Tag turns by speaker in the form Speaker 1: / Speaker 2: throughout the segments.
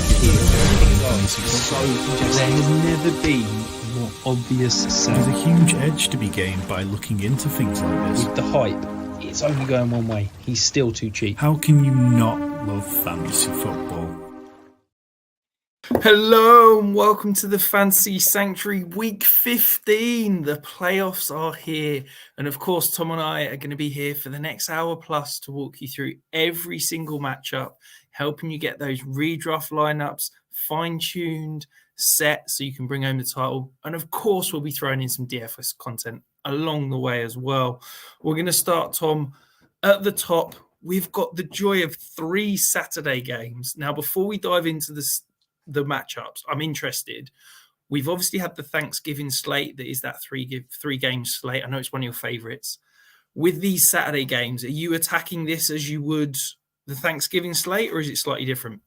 Speaker 1: There has never been more obvious sell.
Speaker 2: There's a huge edge to be gained by looking into things like this.
Speaker 1: With the hype, it's only going one way. He's still too cheap.
Speaker 2: How can you not love fantasy football?
Speaker 3: Hello and welcome to the Fantasy Sanctuary Week 15. The playoffs are here. And of course, Tom and I are going to be here for the next hour plus to walk you through every single matchup, helping you get those redraft lineups fine-tuned, set so you can bring home the title. And of course, we'll be throwing in some DFS content along the way as well. We're going to start, Tom, at the top. We've got the joy of 3 Saturday games. Now, before we dive into the matchups, I'm interested. We've obviously had the Thanksgiving slate that is that three game slate. I know it's one of your favorites. With these Saturday games, are you attacking this as you would the Thanksgiving slate, or is it slightly different?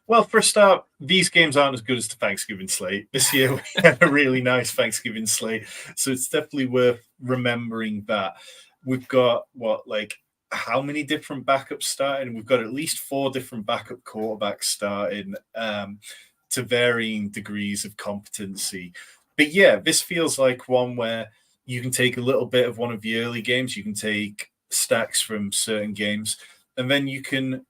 Speaker 4: Well, for a start, these games aren't as good as the Thanksgiving slate. This year, we had a really nice Thanksgiving slate, so it's definitely worth remembering that. We've got, how many different backups starting? We've got at least 4 different backup quarterbacks starting to varying degrees of competency. But yeah, this feels like one where you can take a little bit of one of the early games, you can take stacks from certain games, and then you can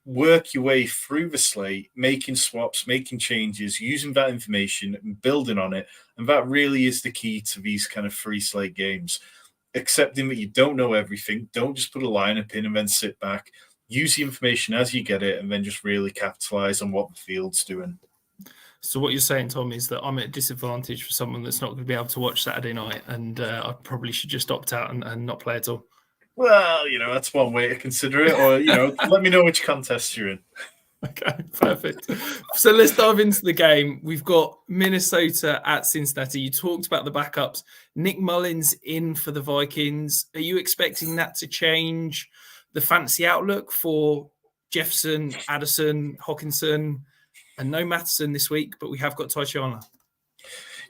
Speaker 4: work your way through the slate, making swaps, making changes, using that information and building on it. And that really is the key to these kind of free slate games. Accepting that you don't know everything, don't just put a lineup in and then sit back. Use the information as you get it and then just really capitalize on what the field's doing.
Speaker 3: So what you're saying, Tom, is that I'm at a disadvantage for someone that's not going to be able to watch Saturday night, and I probably should just opt out and not play at all.
Speaker 4: Well, that's one way to consider it. Or, let me know which contest you're in.
Speaker 3: Okay, perfect. So let's dive into the game. We've got Minnesota at Cincinnati. You talked about the backups. Nick Mullins in for the Vikings. Are you expecting that to change the fantasy outlook for Jefferson, Addison, Hawkinson, and no Matheson this week, but we have got Ty Chandler?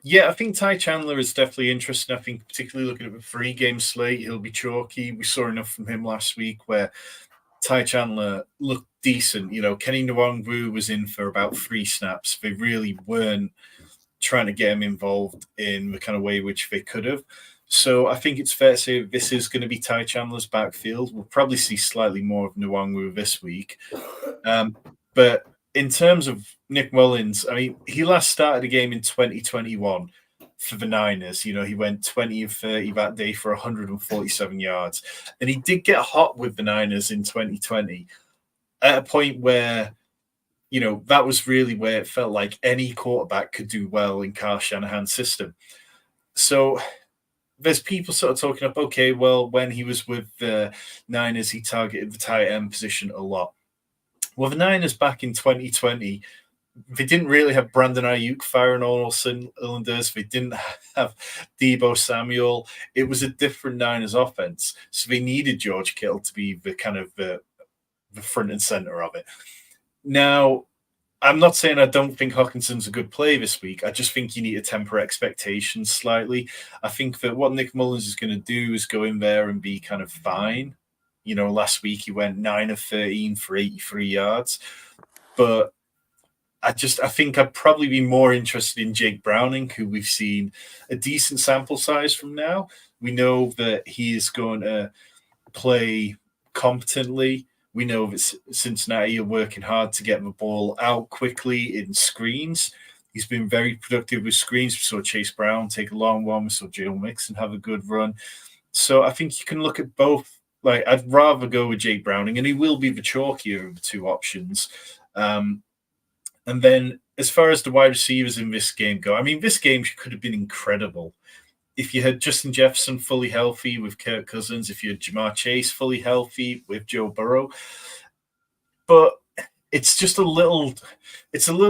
Speaker 4: Yeah, I think Ty Chandler is definitely interesting. I think particularly looking at the 3-game slate, he'll be chalky. We saw enough from him last week where Ty Chandler looked decent. Kenny Nwangwu was in for about 3 snaps. They really weren't trying to get him involved in the kind of way which they could have. So I think it's fair to say this is going to be Ty Chandler's backfield. We'll probably see slightly more of Nwangwu this week. But in terms of Nick Mullins, I mean, he last started a game in 2021 for the Niners. He went 20 of 30 that day for 147 yards. And he did get hot with the Niners in 2020 at a point where, that was really where it felt like any quarterback could do well in Kyle Shanahan's system. So there's people sort of talking up, okay, well, when he was with the Niners, he targeted the tight end position a lot. Well, the Niners back in 2020, they didn't really have Brandon Ayuk firing on all cylinders. They didn't have Deebo Samuel. It was a different Niners offense. So they needed George Kittle to be the kind of the front and center of it. Now, I'm not saying I don't think Hawkinson's a good play this week. I just think you need to temper expectations slightly. I think that what Nick Mullins is going to do is go in there and be kind of fine. Last week he went 9 of 13 for 83 yards. But I think I'd probably be more interested in Jake Browning, who we've seen a decent sample size from now. We know that he is going to play competently. We know that Cincinnati are working hard to get the ball out quickly in screens. He's been very productive with screens. We saw Chase Brown take a long one. We saw Joe Mixon have a good run. So I think you can look at both. I'd rather go with Jake Browning, and he will be the chalkier of the 2 options. And then as far as the wide receivers in this game go, I mean, this game could have been incredible. If you had Justin Jefferson fully healthy with Kirk Cousins, if you had Jamar Chase fully healthy with Joe Burrow. But it's just a little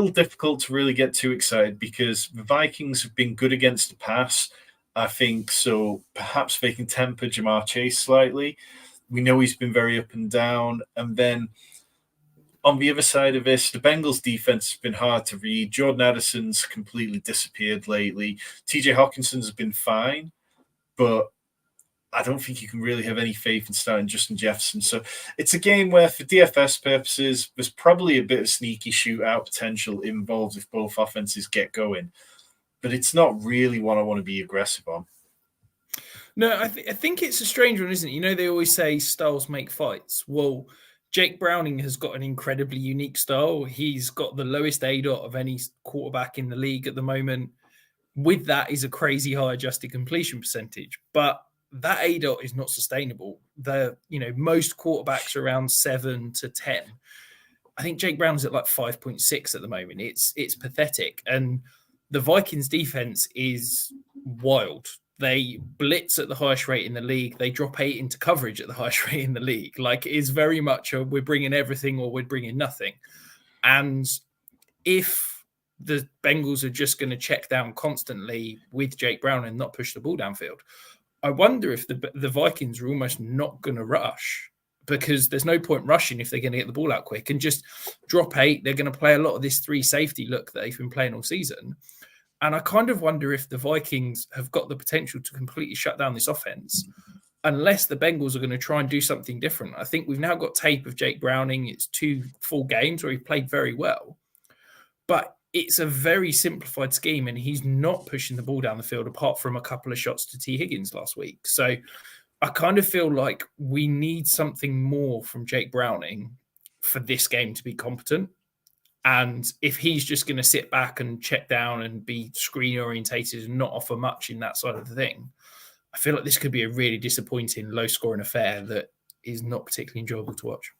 Speaker 4: difficult to really get too excited because the Vikings have been good against the pass, I think. So perhaps they can temper Jamar Chase slightly. We know he's been very up and down. And then on the other side of this, the Bengals defense has been hard to read. Jordan Addison's completely disappeared lately. TJ Hawkinson's been fine, but I don't think you can really have any faith in starting Justin Jefferson. So it's a game where, for DFS purposes, there's probably a bit of sneaky shootout potential involved if both offenses get going. But it's not really one I want to be aggressive on.
Speaker 3: No, I think it's a strange one, isn't it? You know, they always say styles make fights. Well, Jake Browning has got an incredibly unique style. He's got the lowest ADOT of any quarterback in the league at the moment. With that is a crazy high adjusted completion percentage. But that ADOT is not sustainable. Most quarterbacks are around 7 to 10. I think Jake Brown's at like 5.6 at the moment. It's pathetic. And the Vikings defense is wild. They blitz at the highest rate in the league. They drop 8 into coverage at the highest rate in the league. Like, it is very much we're bringing everything or we're bringing nothing. And if the Bengals are just going to check down constantly with Jake Brown and not push the ball downfield, I wonder if the Vikings are almost not going to rush, because there's no point rushing if they're going to get the ball out quick and just drop 8. They're going to play a lot of this 3 safety look that they've been playing all season. And I kind of wonder if the Vikings have got the potential to completely shut down this offense, unless the Bengals are going to try and do something different. I think we've now got tape of Jake Browning. It's 2 full games where he played very well, but it's a very simplified scheme, and he's not pushing the ball down the field apart from a couple of shots to T. Higgins last week. So I kind of feel like we need something more from Jake Browning for this game to be competent. And if he's just going to sit back and check down and be screen orientated and not offer much in that side of the thing, I feel like this could be a really disappointing, low scoring affair that is not particularly enjoyable to watch.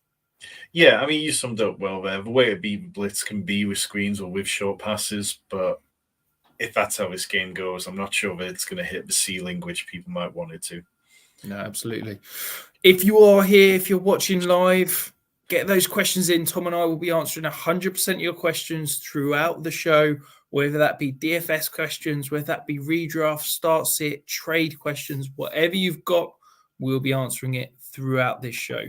Speaker 4: Yeah, I mean, you summed up well there. The way a beat blitz can be with screens or with short passes, but if that's how this game goes, I'm not sure that it's going to hit the ceiling, which people might want it to.
Speaker 3: No, absolutely. If you are here, if you're watching live, get those questions in. Tom and I will be answering 100% of your questions throughout the show, whether that be DFS questions, whether that be redraft, start sit, trade questions, whatever you've got, we'll be answering it throughout this show.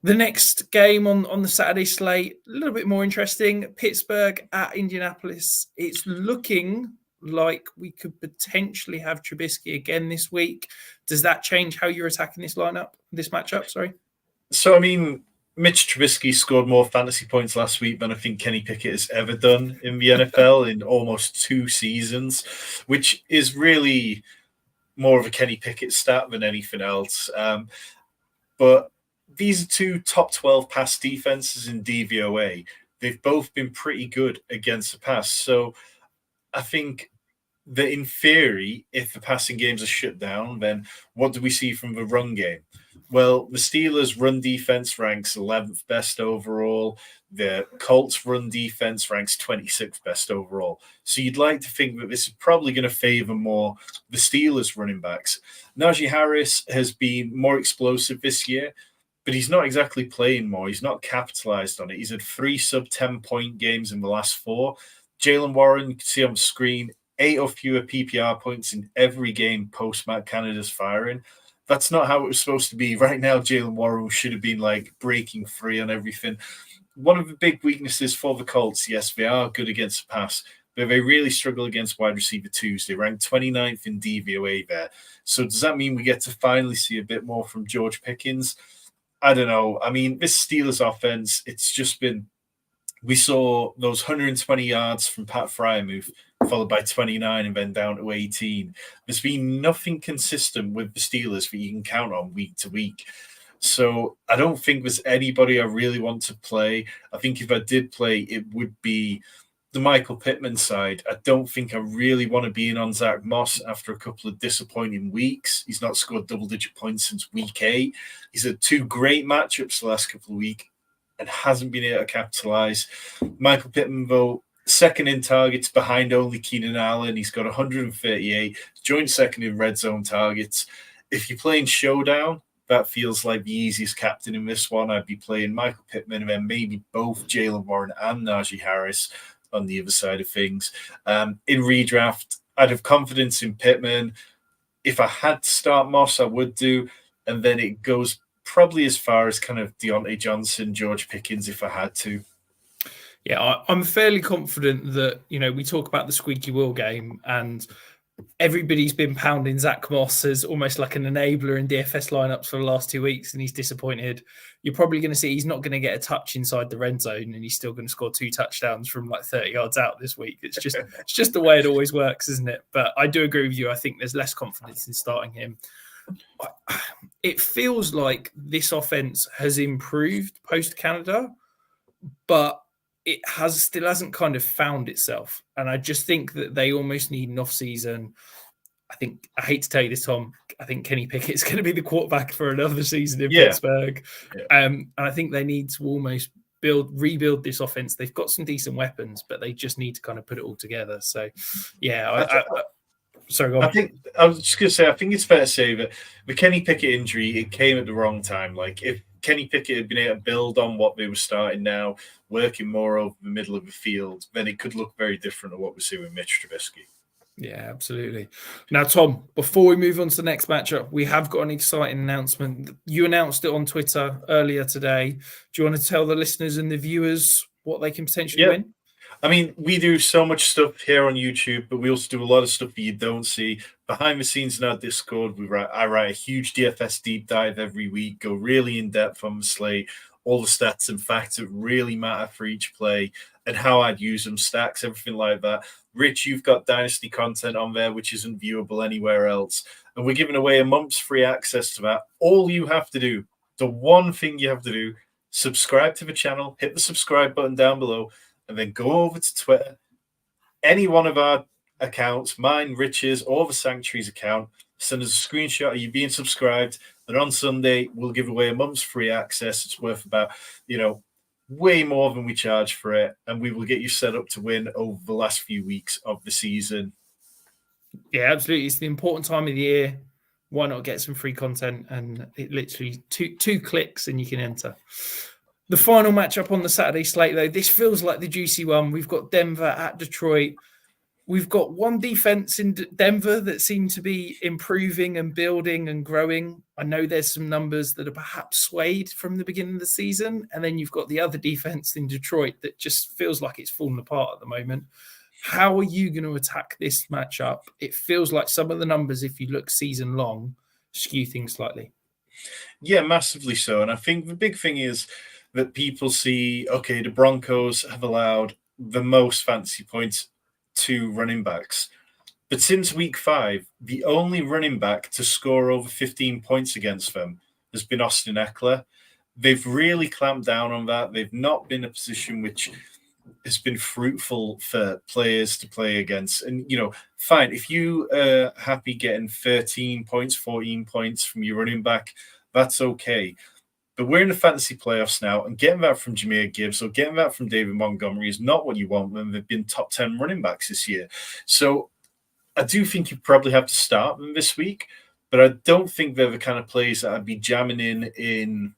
Speaker 3: The next game on the Saturday slate, a little bit more interesting. Pittsburgh at Indianapolis. It's looking like we could potentially have Trubisky again this week. Does that change how you're attacking this matchup? Sorry.
Speaker 4: So, I mean, Mitch Trubisky scored more fantasy points last week than I think Kenny Pickett has ever done in the NFL in almost 2 seasons, which is really more of a Kenny Pickett stat than anything else. But these are 2 top 12 pass defenses in DVOA. They've both been pretty good against the pass. So I think that in theory, if the passing games are shut down, then what do we see from the run game? Well, the Steelers' run defense ranks 11th best overall. The Colts' run defense ranks 26th best overall. So you'd like to think that this is probably going to favor more the Steelers' running backs. Najee Harris has been more explosive this year, but he's not exactly playing more. He's not capitalized on it. He's had 3 sub-10-point games in the last 4. Jalen Warren, you can see on the screen, 8 or fewer PPR points in every game post Matt Canada's firing. That's not how it was supposed to be. Right now, Jalen Warren should have been like breaking free on everything. One of the big weaknesses for the Colts, yes, they are good against the pass, but they really struggle against wide receiver 2s. They rank 29th in DVOA there. So does that mean we get to finally see a bit more from George Pickens? I don't know. I mean, this Steelers offense, it's just been, we saw those 120 yards from Pat Freiermuth, followed by 29 and then down to 18. There's been nothing consistent with the Steelers that you can count on week to week. So I don't think there's anybody I really want to play. I think if I did play, it would be the Michael Pittman side. I don't think I really want to be in on Zach Moss after a couple of disappointing weeks. He's not scored double-digit points since week 8. He's had 2 great matchups the last couple of weeks and hasn't been able to capitalize. Michael Pittman, though, second in targets behind only Keenan Allen. He's got 138, joint second in red zone targets. If you're playing showdown, that feels like the easiest captain in this one. I'd be playing Michael Pittman and then maybe both Jalen Warren and Najee Harris on the other side of things. In redraft, I'd have confidence in Pittman. If I had to start Moss, I would do. And then it goes probably as far as kind of Deontay Johnson, George Pickens, if I had to.
Speaker 3: Yeah, I'm fairly confident that, we talk about the squeaky wheel game, and everybody's been pounding Zach Moss as almost like an enabler in DFS lineups for the last 2 weeks, and he's disappointed. You're probably going to see he's not going to get a touch inside the red zone, and he's still going to score 2 touchdowns from like 30 yards out this week. It's just the way it always works, isn't it? But I do agree with you. I think there's less confidence in starting him. It feels like this offense has improved post Canada, but it still hasn't kind of found itself. And I just think that they almost need an off-season. I hate to tell you this, Tom, I think Kenny Pickett's going to be the quarterback for another season in Pittsburgh. Yeah. And I think they need to almost rebuild this offense. They've got some decent weapons, but they just need to kind of put it all together. So, yeah, sorry, go on.
Speaker 4: I was just going to say, I think it's fair to say that the Kenny Pickett injury, it came at the wrong time. Like, if Kenny Pickett had been able to build on what they were starting now, working more over the middle of the field, then it could look very different to what we're seeing with Mitch Trubisky.
Speaker 3: Yeah, absolutely. Now, Tom, before we move on to the next matchup, we have got an exciting announcement. You announced it on Twitter earlier today. Do you want to tell the listeners and the viewers what they can potentially win?
Speaker 4: I mean, we do so much stuff here on YouTube, but we also do a lot of stuff that you don't see. Behind the scenes in our Discord, I write a huge DFS deep dive every week, go really in-depth on the slate, all the stats and facts that really matter for each play, and how I'd use them, stacks, everything like that. Rich, you've got Dynasty content on there, which isn't viewable anywhere else. And we're giving away a month's free access to that. All you have to do, the one thing you have to do, subscribe to the channel, hit the subscribe button down below, and then go over to Twitter, any one of our accounts, mine, Rich's, or the Sanctuary's account, send us a screenshot of you being subscribed, and on Sunday, we'll give away a month's free access. It's worth about, way more than we charge for it, and we will get you set up to win over the last few weeks of the season.
Speaker 3: Yeah, absolutely. It's the important time of the year. Why not get some free content? And it literally two clicks and you can enter. The final matchup on the Saturday slate, though, this feels like the juicy one. We've got Denver at Detroit. We've got one defense in Denver that seem to be improving and building and growing. I know there's some numbers that are perhaps swayed from the beginning of the season. And then you've got the other defense in Detroit that just feels like it's fallen apart at the moment. How are you going to attack this matchup? It feels like some of the numbers, if you look season long, skew things slightly.
Speaker 4: Yeah, massively so. And I think the big thing is that people see, okay, the Broncos have allowed the most fantasy points to running backs. But since week 5, the only running back to score over 15 points against them has been Austin Eckler. They've really clamped down on that. They've not been a position which has been fruitful for players to play against. And, fine, if you are happy getting 13 points, 14 points from your running back, that's okay. But we're in the fantasy playoffs now, and getting that from Jahmyr Gibbs or getting that from David Montgomery is not what you want when they've been top 10 running backs this year. So I do think you probably have to start them this week, but I don't think they're the kind of plays that I'd be jamming in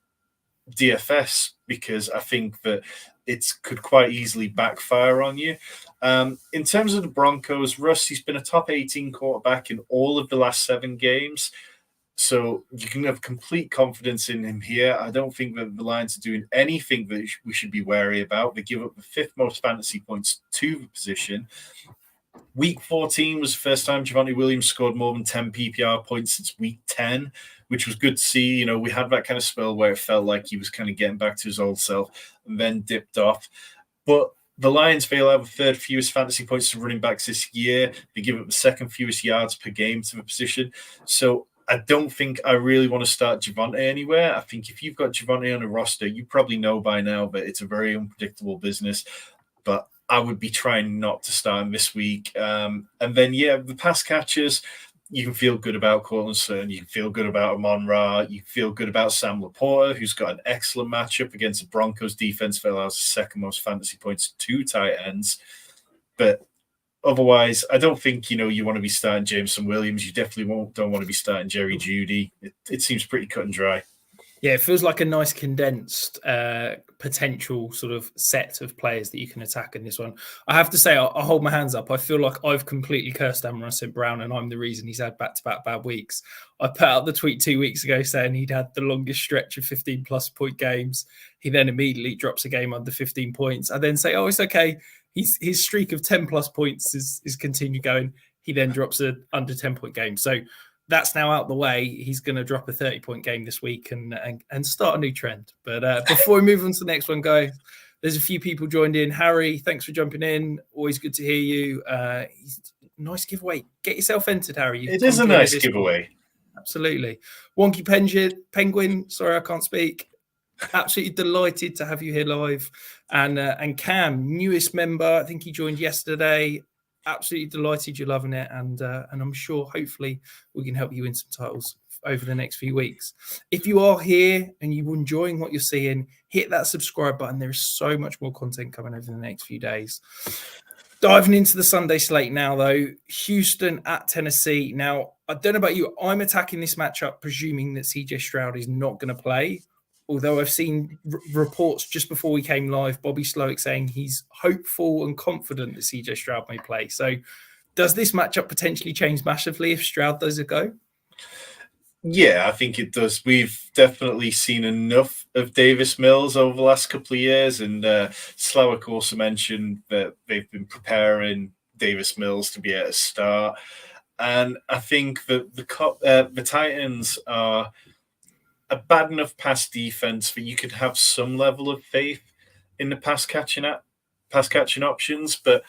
Speaker 4: DFS, because I think that it could quite easily backfire on you. In terms of the Broncos, Russ, he's been a top 18 quarterback in all of the last 7 games. So you can have complete confidence in him here. I don't think that the Lions are doing anything that we should be wary about. They give up the 5th most fantasy points to the position. Week 14 was the first time Javonte Williams scored more than 10 PPR points since week 10, which was good to see. We had that kind of spell where it felt like he was kind of getting back to his old self and then dipped off. But the Lions, they'll have the 3rd fewest fantasy points to running backs this year. They give up the 2nd fewest yards per game to the position. So I don't think I really want to start Javonte anywhere. I think if you've got Javonte on a roster, you probably know by now that it's a very unpredictable business. But I would be trying not to start him this week. And then, the pass catchers, you can feel good about Cortland Sutton. You can feel good about Amon-Ra. You can feel good about Sam Laporta, who's got an excellent matchup against the Broncos defense that allows the 2nd most fantasy points to tight ends. But otherwise, I don't think, you want to be starting Jameson Williams. You definitely don't want to be starting Jerry Jeudy. It seems pretty cut and dry.
Speaker 3: Yeah, it feels like a nice condensed potential sort of set of players that you can attack in this one. I have to say, I'll hold my hands up. I feel like I've completely cursed Amon-Ra St. Brown, and I'm the reason he's had back-to-back bad weeks. I put out the tweet 2 weeks ago saying he'd had the longest stretch of 15-plus point games. He then immediately drops a game under 15 points. I then say, it's okay. His streak of 10-plus points is continued going. he then drops a under 10-point game. So that's now out the way. He's going to drop a 30-point game this week and start a new trend. But before we move on to the next one, guys, there's a few people joined in. Harry, thanks for jumping in. Always good to hear you. Nice giveaway. Get yourself entered, Harry.
Speaker 4: It is a nice giveaway.
Speaker 3: Absolutely. Wonky Penguin. Sorry, I can't speak. Absolutely delighted to have you here live. And Cam, newest member. I think he joined yesterday. Absolutely delighted you're loving it. And I'm sure, hopefully, we can help you win some titles over the next few weeks. If you are here and you're enjoying what you're seeing, hit that subscribe button. There is so much more content coming over the next few days. Diving into the Sunday slate now, though. Houston at Tennessee. Now, I don't know about you. I'm attacking this matchup presuming that CJ Stroud is not going to play. Although I've seen reports just before we came live, Bobby Slowick saying he's hopeful and confident that CJ Stroud may play. So does this matchup potentially change massively if Stroud does a go?
Speaker 4: Yeah, I think it does. We've definitely seen enough of Davis Mills over the last couple of years. And Slowick also mentioned that they've been preparing Davis Mills to be able to start. And I think that the Titans are a bad enough pass defense that you could have some level of faith in the pass catching options. But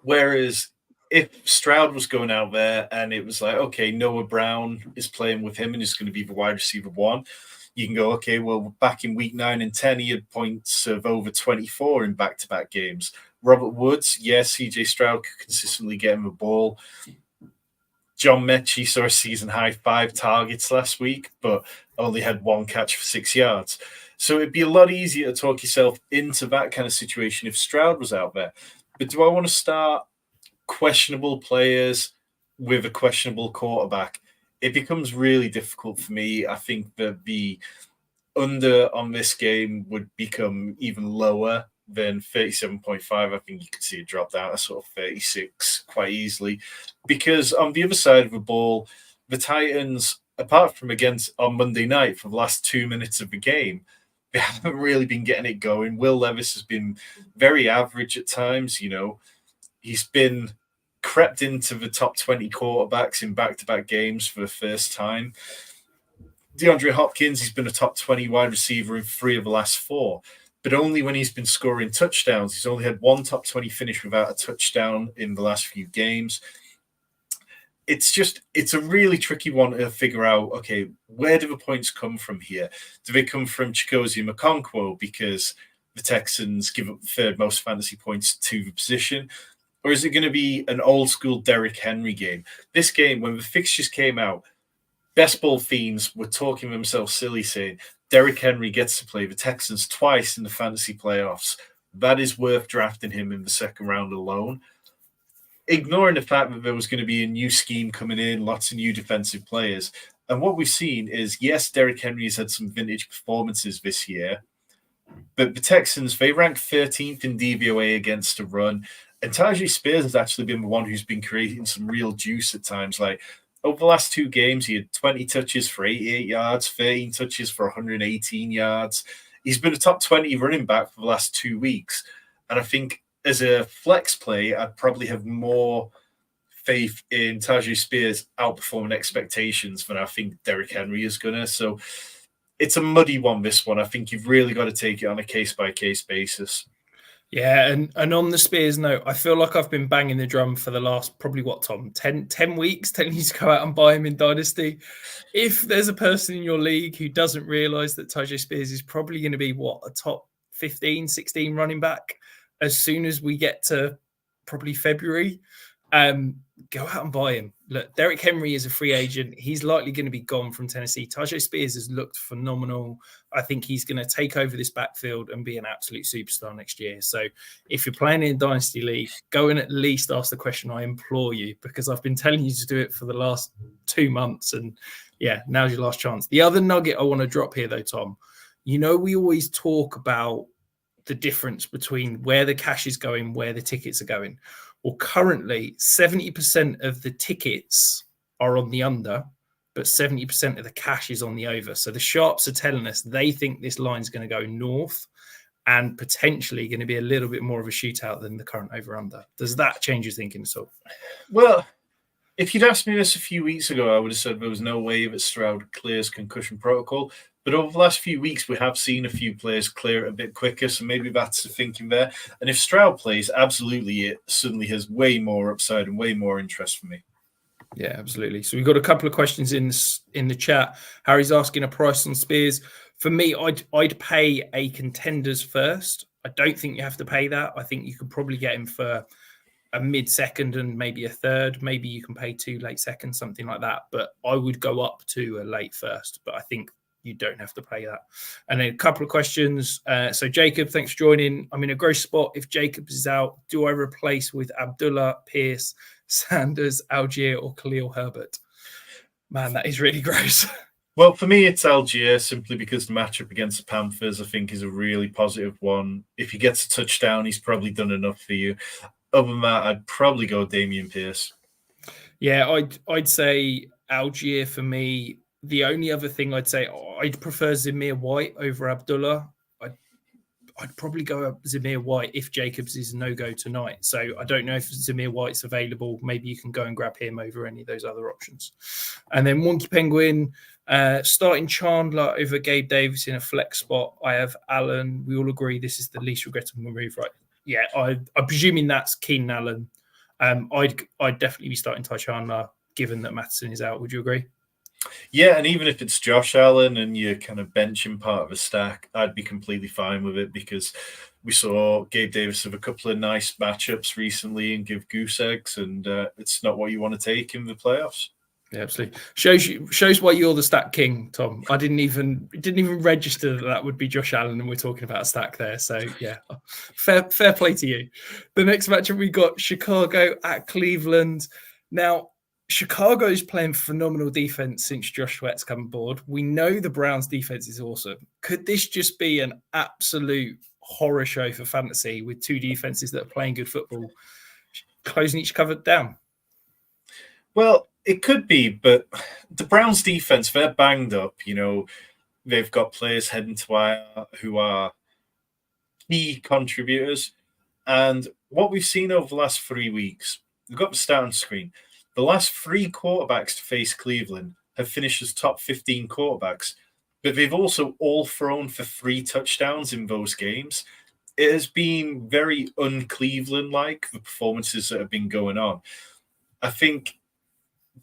Speaker 4: whereas if Stroud was going out there and it was like, okay, Noah Brown is playing with him and is going to be the wide receiver one, you can go, okay, well, back in week 9 and 10, he had points of over 24 in back-to-back games. Robert Woods, yes, CJ Stroud could consistently get him the ball. John Mechie saw a season-high 5 targets last week, but only had 1 catch for 6 yards. So it'd be a lot easier to talk yourself into that kind of situation if Stroud was out there. But do I want to start questionable players with a questionable quarterback? It becomes really difficult for me. I think that the under on this game would become even lower than 37.5. I think you could see it drop down to sort of 36 quite easily. Because on the other side of the ball, the Titans, apart from against on Monday night for the last 2 minutes of the game, they haven't really been getting it going. Will Levis has been very average at times. You know, he's been crept into the top 20 quarterbacks in back-to-back games for the first time. DeAndre Hopkins, he's been a top 20 wide receiver in 3 of the last 4, but only when he's been scoring touchdowns. He's only had 1 top 20 finish without a touchdown in the last few games. It's a really tricky one to figure out, okay, where do the points come from here? Do they come from Chigozie Okonkwo because the Texans give up the 3rd most fantasy points to the position? Or is it going to be an old-school Derrick Henry game? This game, when the fixtures came out, best ball fiends were talking themselves silly, saying Derrick Henry gets to play the Texans twice in the fantasy playoffs. That is worth drafting him in the 2nd round alone. Ignoring the fact that there was going to be a new scheme coming in, lots of new defensive players. And what we've seen is, yes, Derrick Henry has had some vintage performances this year, but the Texans, they rank 13th in DVOA against the run. And Tajay Spears has actually been the one who's been creating some real juice at times. Like over the last 2 games, he had 20 touches for 88 yards, 13 touches for 118 yards. He's been a top 20 running back for the last 2 weeks. And I think as a flex play, I'd probably have more faith in Tajay Spears outperforming expectations than I think Derrick Henry is going to. So it's a muddy one, this one. I think you've really got to take it on a case-by-case basis.
Speaker 3: Yeah, and on the Spears note, I feel like I've been banging the drum for the last probably, Tom, 10 weeks, telling you to go out and buy him in Dynasty. If there's a person in your league who doesn't realise that Tajay Spears is probably going to be, a top 15, 16 running back as soon as we get to probably February, go out and buy him. Look, Derrick Henry is a free agent. He's likely going to be gone from Tennessee. Tajay Spears has looked phenomenal. I think he's going to take over this backfield and be an absolute superstar next year. So if you're playing in Dynasty League, go and at least ask the question, I implore you, because I've been telling you to do it for the last 2 months. And yeah, now's your last chance. The other nugget I want to drop here, though, Tom, we always talk about the difference between where the cash is going, where the tickets are going. Well, currently, 70% of the tickets are on the under, but 70% of the cash is on the over. So the sharps are telling us they think this line is going to go north. and potentially going to be a little bit more of a shootout than the current over-under. Does that change your thinking at all?
Speaker 4: Well, if you'd asked me this a few weeks ago, I would have said there was no way that Stroud clears concussion protocol. But over the last few weeks, we have seen a few players clear it a bit quicker, so maybe that's the thinking there. And if Stroud plays, absolutely, it suddenly has way more upside and way more interest for me.
Speaker 3: Yeah, absolutely. So we've got a couple of questions in the chat. Harry's asking a price on Spears. For me, I'd pay a contenders first. I don't think you have to pay that. I think you could probably get him for a mid-second and maybe a third. Maybe you can pay 2 late seconds, something like that. But I would go up to a late first. But I think you don't have to pay that. And then a couple of questions. So Jacob, thanks for joining. I'm in a gross spot. If Jacobs is out, do I replace with Abdullah, Pierce, Sanders, Algier, or Khalil Herbert? Man, that is really gross.
Speaker 4: Well, for me, it's Algier simply because the matchup against the Panthers, I think, is a really positive one. If he gets a touchdown, he's probably done enough for you. Other than that, I'd probably go Dameon Pierce.
Speaker 3: Yeah, I'd say Algier for me. The only other thing I'd say, I'd prefer Zamir White over Abdullah. I'd probably go up Zamir White if Jacobs is no-go tonight. So I don't know if Zamir White's available. Maybe you can go and grab him over any of those other options. And then Wonky Penguin, starting Chandler over Gabe Davis in a flex spot. I have Allen. We all agree this is the least regrettable move, right? Yeah, I'm presuming that's Keenan Allen. I'd definitely be starting Ty Chandler given that Matheson is out. Would you agree?
Speaker 4: Yeah, and even if it's Josh Allen and you're kind of benching part of a stack, I'd be completely fine with it because we saw Gabe Davis have a couple of nice matchups recently and give goose eggs, and it's not what you want to take in the playoffs.
Speaker 3: Yeah, absolutely. Shows why you're the stack king, Tom. I didn't even register that would be Josh Allen, and we're talking about a stack there. So yeah, fair play to you. The next matchup we got Chicago at Cleveland. Now, Chicago's playing phenomenal defense since Josh Sweat's come aboard. We know the Browns' defense is awesome. Could this just be an absolute horror show for fantasy with 2 defenses that are playing good football, closing each cover down?
Speaker 4: Well, it could be, but the Browns' defense, they're banged up. You know, they've got players heading to IR who are key contributors. And what we've seen over the last 3 weeks, we've got the stat on screen. The last 3 quarterbacks to face Cleveland have finished as top 15 quarterbacks, but they've also all thrown for 3 touchdowns in those games. It has been very un-Cleveland-like, the performances that have been going on. I think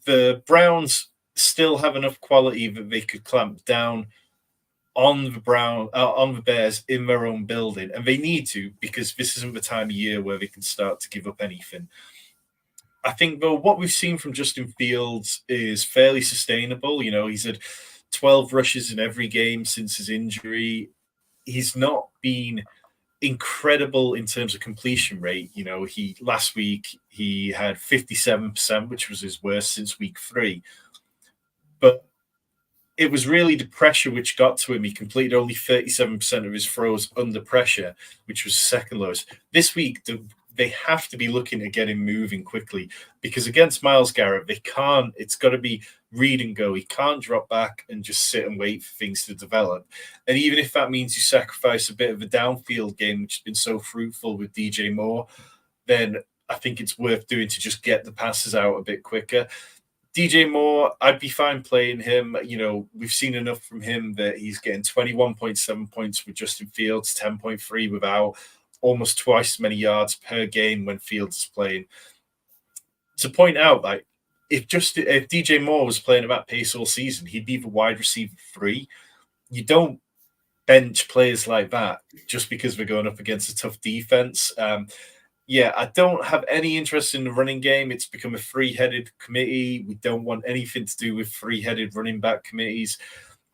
Speaker 4: the Browns still have enough quality that they could clamp down on the Bears in their own building, and they need to because this isn't the time of year where they can start to give up anything. I think, though, what we've seen from Justin Fields is fairly sustainable. You know, he's had 12 rushes in every game since his injury. He's not been incredible in terms of completion rate. You know, last week he had 57%, which was his worst since week 3. But it was really the pressure which got to him. He completed only 37% of his throws under pressure, which was second lowest. This week, they have to be looking to get him moving quickly because against Myles Garrett, they can't. It's got to be read and go. He can't drop back and just sit and wait for things to develop. And even if that means you sacrifice a bit of a downfield game, which has been so fruitful with DJ Moore, then I think it's worth doing to just get the passes out a bit quicker. DJ Moore, I'd be fine playing him. You know, we've seen enough from him that he's getting 21.7 points with Justin Fields, 10.3 without, almost twice as many yards per game when Fields is playing. To point out, like, if DJ Moore was playing at that pace all season, he'd be the wide receiver 3. You don't bench players like that just because we're going up against a tough defense. I don't have any interest in the running game. It's become a 3-headed committee. We don't want anything to do with 3-headed running back committees.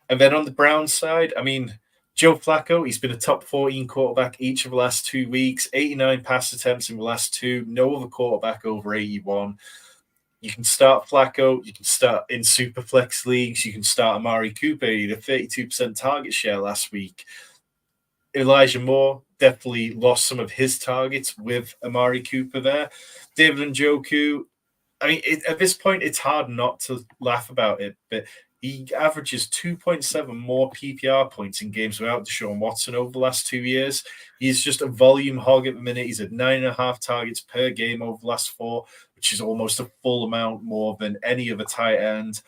Speaker 4: And then on the Browns side, I mean, Joe Flacco, he's been a top 14 quarterback each of the last 2 weeks, 89 pass attempts in the last 2, no other quarterback over 81. You can start Flacco, you can start in Superflex leagues, you can start Amari Cooper. He had a 32% target share last week. Elijah Moore definitely lost some of his targets with Amari Cooper there. David Njoku, I mean, at this point, it's hard not to laugh about it, but He averages 2.7 more PPR points in games without Deshaun Watson over the last 2 years. He's just a volume hog at the minute. He's at 9.5 targets per game over the last 4, which is almost a full amount more than any other tight end.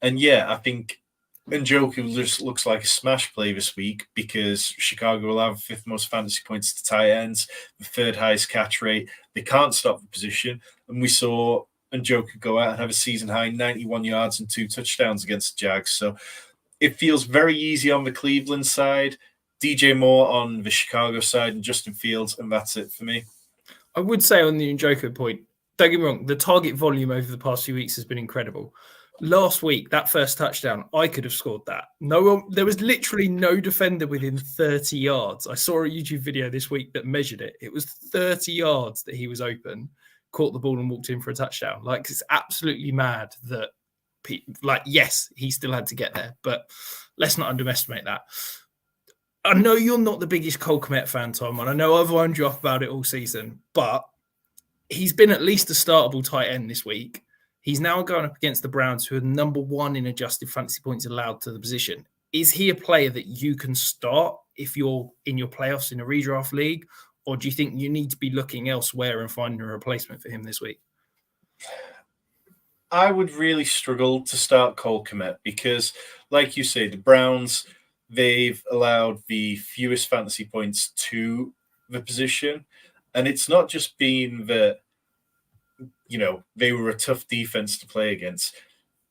Speaker 4: And yeah, I think Njoku just looks like a smash play this week because Chicago will have 5th most fantasy points to tight ends, the 3rd highest catch rate. They can't stop the position. And we saw Njoku go out and have a season high 91 yards and 2 touchdowns against the Jags. So it feels very easy on the Cleveland side, DJ Moore on the Chicago side, and Justin Fields, and that's it for me.
Speaker 3: I would say on the Njoku point, don't get me wrong, the target volume over the past few weeks has been incredible. Last week, that first touchdown, I could have scored that. There was literally no defender within 30 yards. I saw a YouTube video this week that measured it. It was 30 yards that he was open, caught the ball and walked in for a touchdown. Like, it's absolutely mad that, yes, he still had to get there, but let's not underestimate that. I know you're not the biggest Cole Kmet fan, Tom, and I know I've wound you off about it all season, but he's been at least a startable tight end this week. He's now going up against the Browns, who are number 1 in adjusted fantasy points allowed to the position. Is he a player that you can start if you're in your playoffs in a redraft league, or do you think you need to be looking elsewhere and finding a replacement for him this week?
Speaker 4: I would really struggle to start Cole Kmet because, like you say, the Browns, they've allowed the fewest fantasy points to the position. And it's not just been that, they were a tough defense to play against.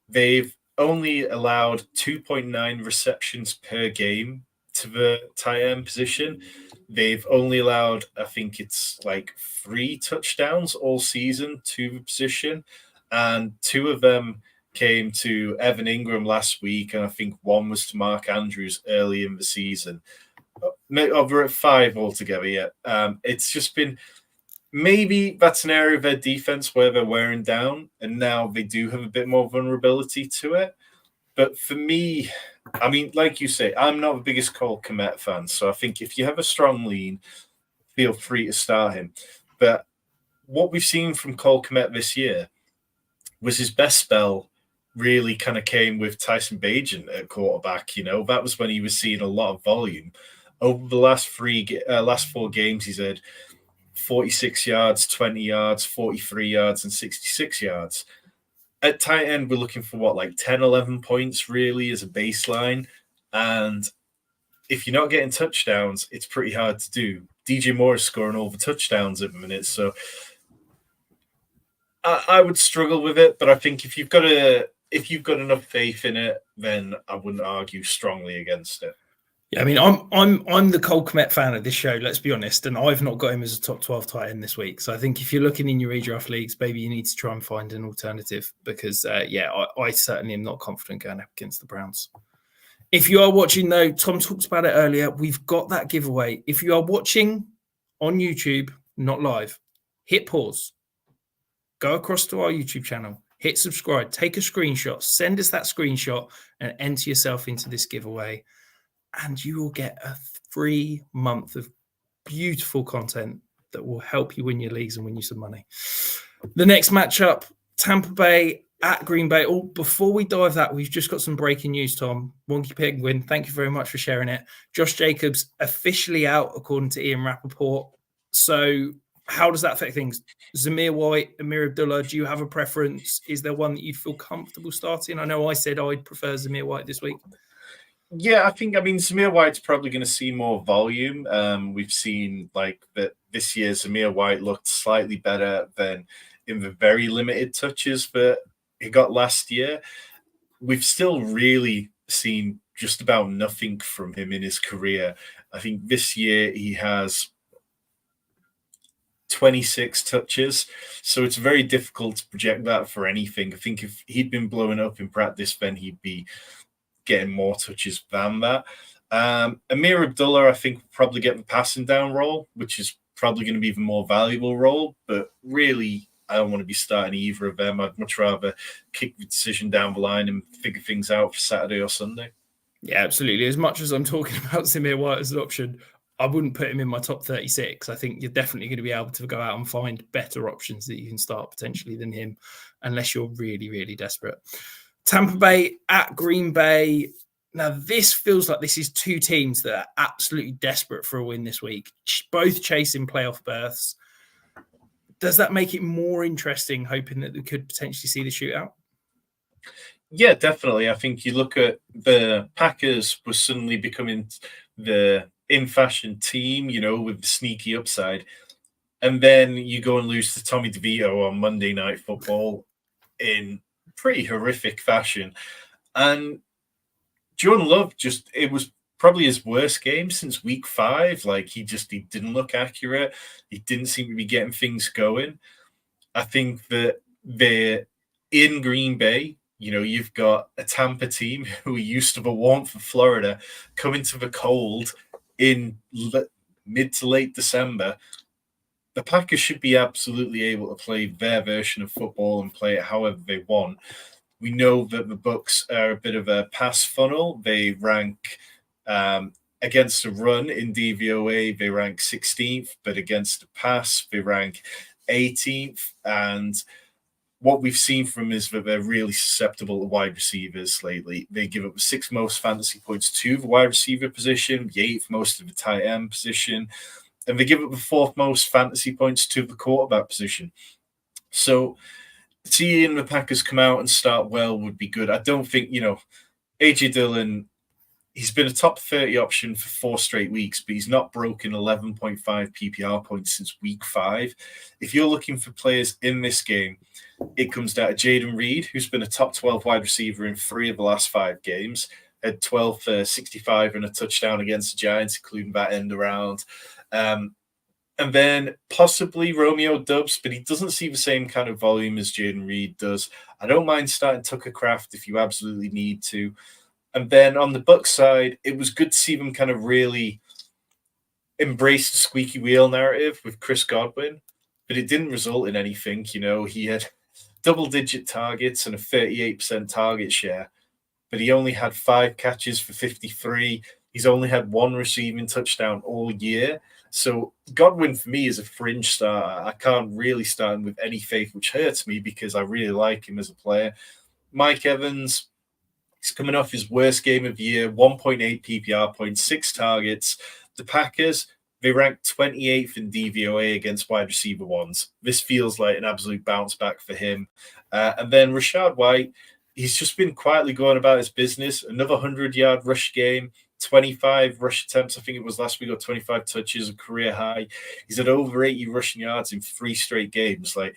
Speaker 4: They've only allowed 2.9 receptions per game to the tight end position. They've only allowed, I think it's like 3 touchdowns all season to the position. And 2 of them came to Evan Ingram last week. And I think 1 was to Mark Andrews early in the season. Over at 5 altogether, yeah. It's just been... Maybe that's an area of their defense where they're wearing down, and now they do have a bit more vulnerability to it. But for me, I mean, like you say, I'm not the biggest Cole Kmet fan, so I think if you have a strong lean, feel free to start him. But what we've seen from Cole Kmet this year was his best spell really kind of came with Tyson Bagent at quarterback. That was when he was seeing a lot of volume. Over the last 4 games, he's had 46 yards, 20 yards, 43 yards, and 66 yards. At tight end, we're looking for 10, 11 points really as a baseline. And if you're not getting touchdowns, it's pretty hard to do. DJ Moore is scoring all the touchdowns at the minute. So I would struggle with it, but I think if you've got enough faith in it, then I wouldn't argue strongly against it.
Speaker 3: Yeah, I mean, I'm the Cole Kmet fan of this show, let's be honest, and I've not got him as a top 12 tight end this week. So I think if you're looking in your redraft leagues, maybe you need to try and find an alternative because, I certainly am not confident going up against the Browns. If you are watching, though, Tom talked about it earlier, we've got that giveaway. If you are watching on YouTube, not live, hit pause, go across to our YouTube channel, hit subscribe, take a screenshot, send us that screenshot and enter yourself into this giveaway. And you will get a free month of beautiful content that will help you win your leagues and win you some money. The next matchup, Tampa Bay at Green Bay. Oh, before we dive that, we've just got some breaking news, Tom. Wonky Penguin, thank you very much for sharing it. Josh Jacobs officially out, according to Ian Rappaport. So how does that affect things? Zamir White, Amir Abdullah, do you have a preference? Is there one that you'd feel comfortable starting? I know I said I'd prefer Zamir White this week.
Speaker 4: Yeah, Zamir White's probably going to see more volume. We've seen that this year Zamir White looked slightly better than in the very limited touches that he got last year. We've still really seen just about nothing from him in his career. I think this year he has 26 touches, so it's very difficult to project that for anything. I think if he'd been blowing up in practice, then he'd be getting more touches than that. Amir Abdullah, I think, will probably get the passing down role, which is probably going to be the more valuable role. But really, I don't want to be starting either of them. I'd much rather kick the decision down the line and figure things out for Saturday or Sunday.
Speaker 3: Yeah, absolutely. As much as I'm talking about Zamir White as an option, I wouldn't put him in my top 36. I think you're definitely going to be able to go out and find better options that you can start potentially than him, unless you're really, really desperate. Tampa Bay at Green Bay. Now, this feels like this is two teams that are absolutely desperate for a win this week, both chasing playoff berths. Does that make it more interesting, hoping that we could potentially see the shootout?
Speaker 4: Yeah, definitely. I think you look at the Packers were suddenly becoming the in-fashion team, with the sneaky upside. And then you go and lose to Tommy DeVito on Monday Night Football in pretty horrific fashion. And Jordan Love it was probably his worst game since week 5. Like he didn't look accurate. He didn't seem to be getting things going. I think that they're in Green Bay. You've got a Tampa team who are used to the warmth of Florida coming to the cold in mid to late December. The Packers should be absolutely able to play their version of football and play it however they want. We know that the Bucs are a bit of a pass funnel. They rank against a run in DVOA, they rank 16th, but against a pass, they rank 18th. And what we've seen from them is that they're really susceptible to wide receivers lately. They give up the 6th most fantasy points to the wide receiver position, the 8th most of the tight end position, and they give up the 4th most fantasy points to the quarterback position. So seeing the Packers come out and start well would be good. I don't think, AJ Dillon, he's been a top 30 option for 4 straight weeks, but he's not broken 11.5 PPR points since week 5. If you're looking for players in this game, it comes down to Jaden Reed, who's been a top 12 wide receiver in 3 of the last 5 games, had 12 for 65 and a touchdown against the Giants, including that end around. And then possibly Romeo Doubs, but he doesn't see the same kind of volume as Jaden Reed does. I don't mind starting Tucker Kraft if you absolutely need to. And then on the Bucs side, it was good to see them kind of really embrace the squeaky wheel narrative with Chris Godwin, but it didn't result in anything. He had double-digit targets and a 38% target share, but he only had 5 catches for 53. He's only had 1 receiving touchdown all year. So Godwin, for me, is a fringe starter. I can't really start him with any faith, which hurts me because I really like him as a player. Mike Evans, he's coming off his worst game of the year, 1.8 PPR points, 6 targets. The Packers, they ranked 28th in DVOA against wide receiver ones. This feels like an absolute bounce back for him. And then Rachaad White, he's just been quietly going about his business. Another 100-yard rush game. 25 rush attempts, I think it was last week, or 25 touches, a career high. He's had over 80 rushing yards in 3 straight games. Like,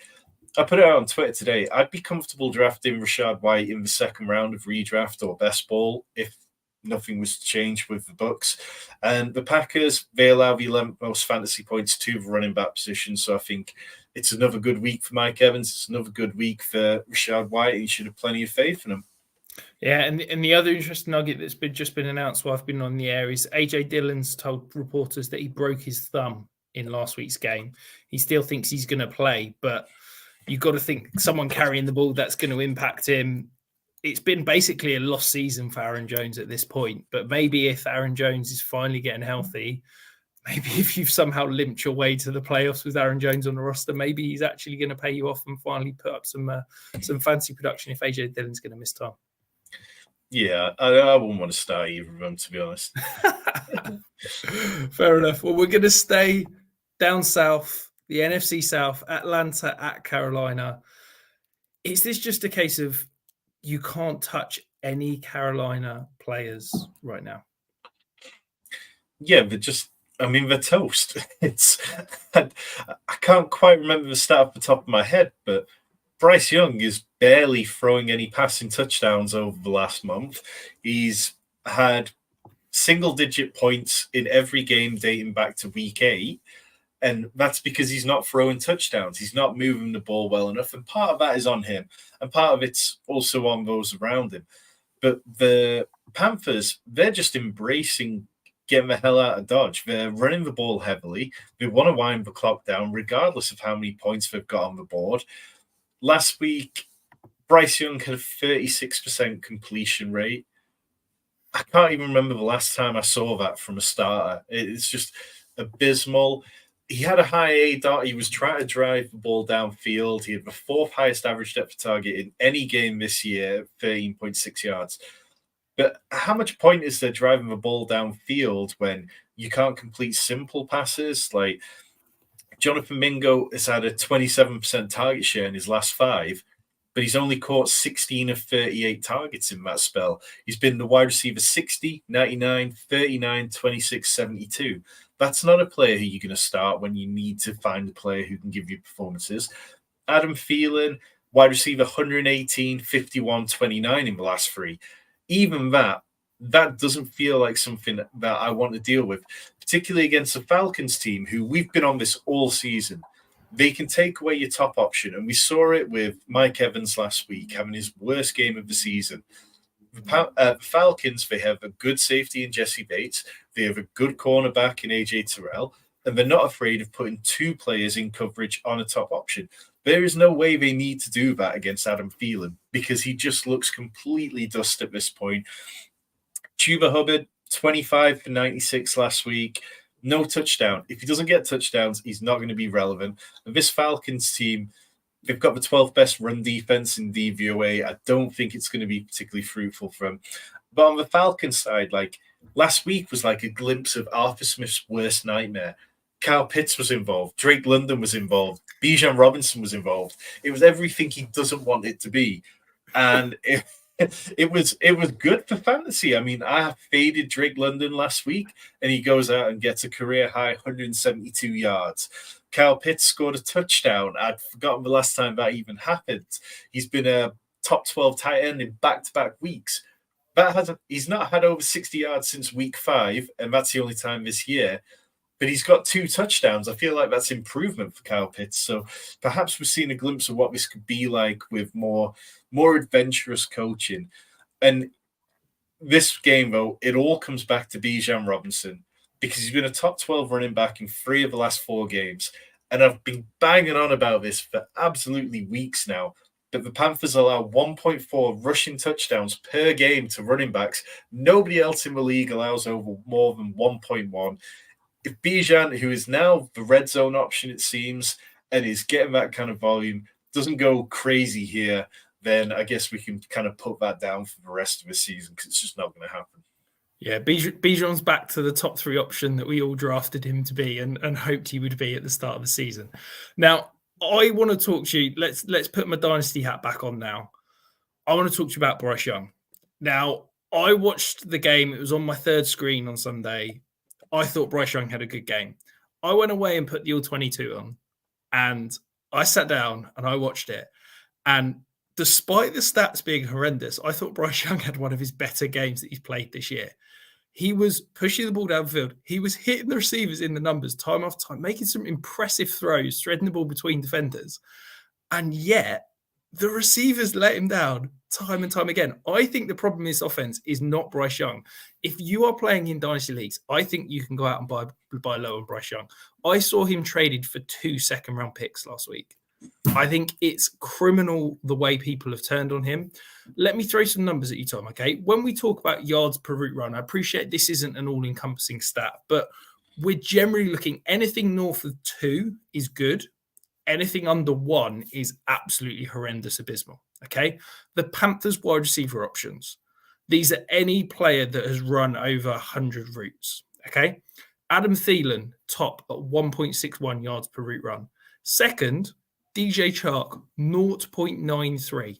Speaker 4: I put it out on Twitter today. I'd be comfortable drafting Rachaad White in the 2nd round of redraft or best ball if nothing was to change with the Bucs. And the Packers, they allow the 11th most fantasy points to the running back position. So I think it's another good week for Mike Evans. It's another good week for Rachaad White. He should have plenty of faith in him.
Speaker 3: Yeah, and the other interesting nugget that's just been announced while I've been on the air is AJ Dillon's told reporters that he broke his thumb in last week's game. He still thinks he's going to play, but you've got to think someone carrying the ball, that's going to impact him. It's been basically a lost season for Aaron Jones at this point, but maybe if Aaron Jones is finally getting healthy, maybe if you've somehow limped your way to the playoffs with Aaron Jones on the roster, maybe he's actually going to pay you off and finally put up some fancy production if AJ Dillon's going to miss time.
Speaker 4: Yeah, I wouldn't want to start either of them, to be honest.
Speaker 3: Fair enough. Well, we're going to stay down south, the NFC South, Atlanta at Carolina. Is this just a case of you can't touch any Carolina players right now?
Speaker 4: Yeah, they're toast. I can't quite remember the stat off the top of my head, but Bryce Young is barely throwing any passing touchdowns over the last month. He's had single-digit points in every game dating back to week 8, and that's because he's not throwing touchdowns. He's not moving the ball well enough, and part of that is on him, and part of it's also on those around him. But the Panthers, they're just embracing getting the hell out of Dodge. They're running the ball heavily. They want to wind the clock down, regardless of how many points they've got on the board. Last week, Bryce Young had a 36% completion rate. I can't even remember the last time I saw that from a starter. It's just abysmal. he had a high A dot. He was trying to drive the ball downfield. He had the fourth highest average depth of target in any game this year, 13.6 yards. But how much point is there driving the ball downfield when you can't complete simple passes? Like Jonathan Mingo has had a 27% target share in his last 5, but he's only caught 16 of 38 targets in that spell. He's been the wide receiver 60, 99, 39, 26, 72. That's not a player who you're going to start when you need to find a player who can give you performances. Adam Thielen, wide receiver 118, 51, 29 in the last 3. Even that doesn't feel like something that I want to deal with, particularly against the Falcons team, who we've been on this all season. They can take away your top option, and we saw it with Mike Evans last week having his worst game of the season. The Falcons, they have a good safety in Jesse Bates. They have a good cornerback in AJ Terrell, and they're not afraid of putting 2 players in coverage on a top option. There is no way they need to do that against Adam Thielen because he just looks completely dust at this point. Chuba Hubbard, 25 for 96 last week. No touchdown. If he doesn't get touchdowns, he's not going to be relevant. And this Falcons team, they've got the 12th best run defense in DVOA. I don't think it's going to be particularly fruitful for them. But on the Falcons side, like last week was like a glimpse of Arthur Smith's worst nightmare. Kyle Pitts was involved. Drake London was involved. Bijan Robinson was involved. It was everything he doesn't want it to be. And it was good for fantasy. I mean, I faded Drake London last week, and he goes out and gets a career high 172 yards. Kyle Pitts scored a touchdown. I'd forgotten the last time that even happened. He's been a top 12 tight end in back-to-back weeks. He's not had over 60 yards since week 5, and that's the only time this year. But he's got 2 touchdowns. I feel like that's improvement for Kyle Pitts. So perhaps we've seen a glimpse of what this could be like with more adventurous coaching. And this game, though, it all comes back to Bijan Robinson because he's been a top 12 running back in 3 of the last 4 games. And I've been banging on about this for absolutely weeks now. But the Panthers allow 1.4 rushing touchdowns per game to running backs. Nobody else in the league allows over more than 1.1. If Bijan, who is now the red zone option, it seems, and is getting that kind of volume, doesn't go crazy here, then I guess we can kind of put that down for the rest of the season because it's just not going to happen.
Speaker 3: Yeah, Bijan's back to the top 3 option that we all drafted him to be and hoped he would be at the start of the season. Now, I want to talk to you. Let's put my Dynasty hat back on now. I want to talk to you about Bryce Young. Now, I watched the game. It was on my 3rd screen on Sunday. I thought Bryce Young had a good game. I went away and put the All-22 on, and I sat down and I watched it. And despite the stats being horrendous, I thought Bryce Young had one of his better games that he's played this year. He was pushing the ball downfield. He was hitting the receivers in the numbers time after time, making some impressive throws, threading the ball between defenders. And yet, the receivers let him down time and time again. I think the problem in this offense is not Bryce Young. If you are playing in Dynasty leagues, I think you can go out and buy low on Bryce Young. I saw him traded for 2 second-round picks last week. I think it's criminal the way people have turned on him. Let me throw some numbers at you, Tom, okay? When we talk about yards per route run, I appreciate this isn't an all-encompassing stat, but we're generally looking anything north of 2 is good. Anything under 1 is absolutely horrendous, abysmal, okay? The Panthers wide receiver options. These are any player that has run over 100 routes, okay? Adam Thielen, top at 1.61 yards per route run. Second, DJ Chark, 0.93.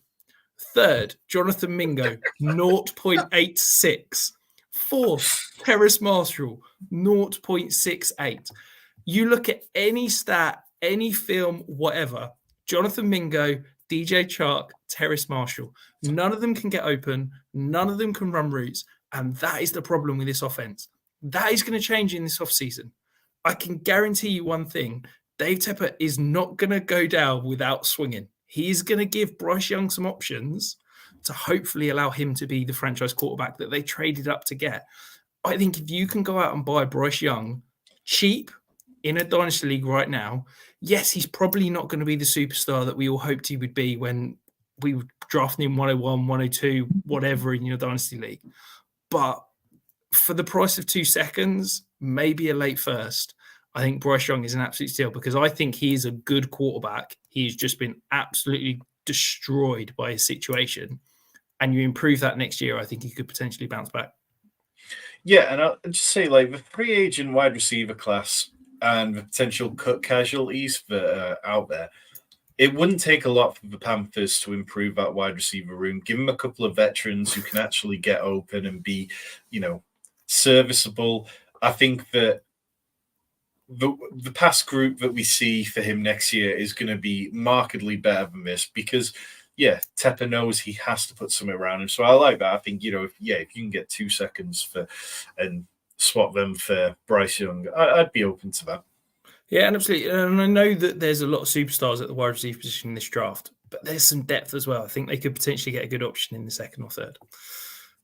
Speaker 3: Third, Jonathan Mingo, 0.86. Fourth, Terrace Marshall, 0.68. You look at any stat, any film, whatever, Jonathan Mingo, DJ Chark, Terrace Marshall, none of them can get open. None of them can run routes. And that is the problem with this offense. That is going to change in this offseason. I can guarantee you one thing. Dave Tepper is not going to go down without swinging. He's going to give Bryce Young some options to hopefully allow him to be the franchise quarterback that they traded up to get. I think if you can go out and buy Bryce Young cheap in a Dynasty League right now, yes, he's probably not going to be the superstar that we all hoped he would be when we were drafting him 101, 102, whatever in your Dynasty League. But for the price of 2 seconds, maybe a late first, I think Bryce Young is an absolute steal because I think he is a good quarterback. He's just been absolutely destroyed by his situation. And you improve that next year, I think he could potentially bounce back.
Speaker 4: Yeah, and I'll just say, like, the free agent wide receiver class and the potential cut casualties that are out there, it wouldn't take a lot for the Panthers to improve that wide receiver room. Give them a couple of veterans who can actually get open and be, serviceable. I think that the pass group that we see for him next year is going to be markedly better than this because, Tepper knows he has to put something around him. So I like that. I think, if you can get 2 seconds and swap them for Bryce Young, I'd be open to that.
Speaker 3: Yeah, and absolutely. And I know that there's a lot of superstars at the wide receiver position in this draft, but there's some depth as well. I think they could potentially get a good option in the second or third.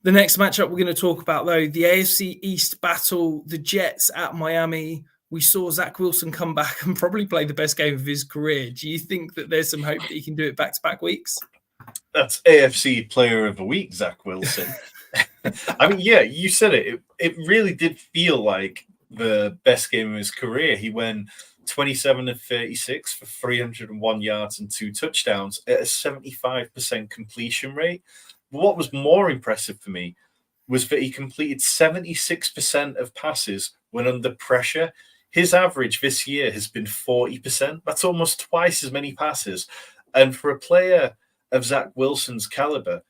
Speaker 3: The next matchup we're going to talk about, though, the AFC East battle, the Jets at Miami. We saw Zach Wilson come back and probably play the best game of his career. Do you think that there's some hope that he can do it back-to-back weeks?
Speaker 4: That's AFC Player of the Week, Zach Wilson. I mean, you said it. It really did feel like the best game of his career. He went 27 of 36 for 301 yards and 2 touchdowns at a 75% completion rate. But what was more impressive for me was that he completed 76% of passes when under pressure. His average this year has been 40%. That's almost twice as many passes. And for a player of Zach Wilson's caliber,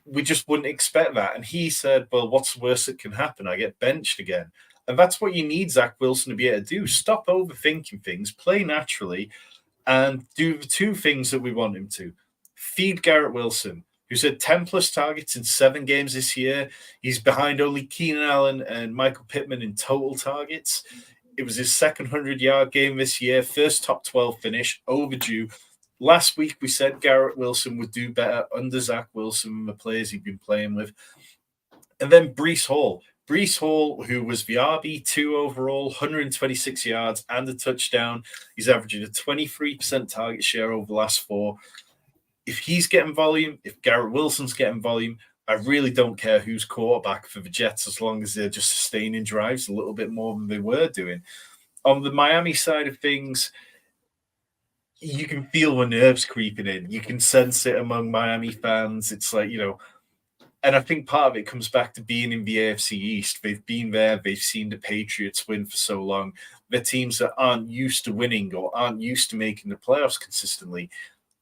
Speaker 4: we just wouldn't expect that. And he said, well, what's the worst that can happen? I get benched again. And that's what you need Zach Wilson to be able to do. Stop overthinking things, play naturally, and do the 2 things that we want him to. Feed Garrett Wilson, who's had 10-plus targets in 7 games this year. He's behind only Keenan Allen and Michael Pittman in total targets. It was his second 100-yard game this year, first top 12 finish, overdue. Last week, we said Garrett Wilson would do better under Zach Wilson and the players he'd been playing with. And then Breece Hall. Breece Hall, who was the RB2 overall, 126 yards and a touchdown. He's averaging a 23% target share over the last 4. If he's getting volume, if Garrett Wilson's getting volume, I really don't care who's quarterback for the Jets as long as they're just sustaining drives a little bit more than they were doing. On the Miami side of things, you can feel the nerves creeping in. You can sense it among Miami fans. It's like, and I think part of it comes back to being in the AFC East. They've been there. They've seen the Patriots win for so long. They're teams that aren't used to winning or aren't used to making the playoffs consistently.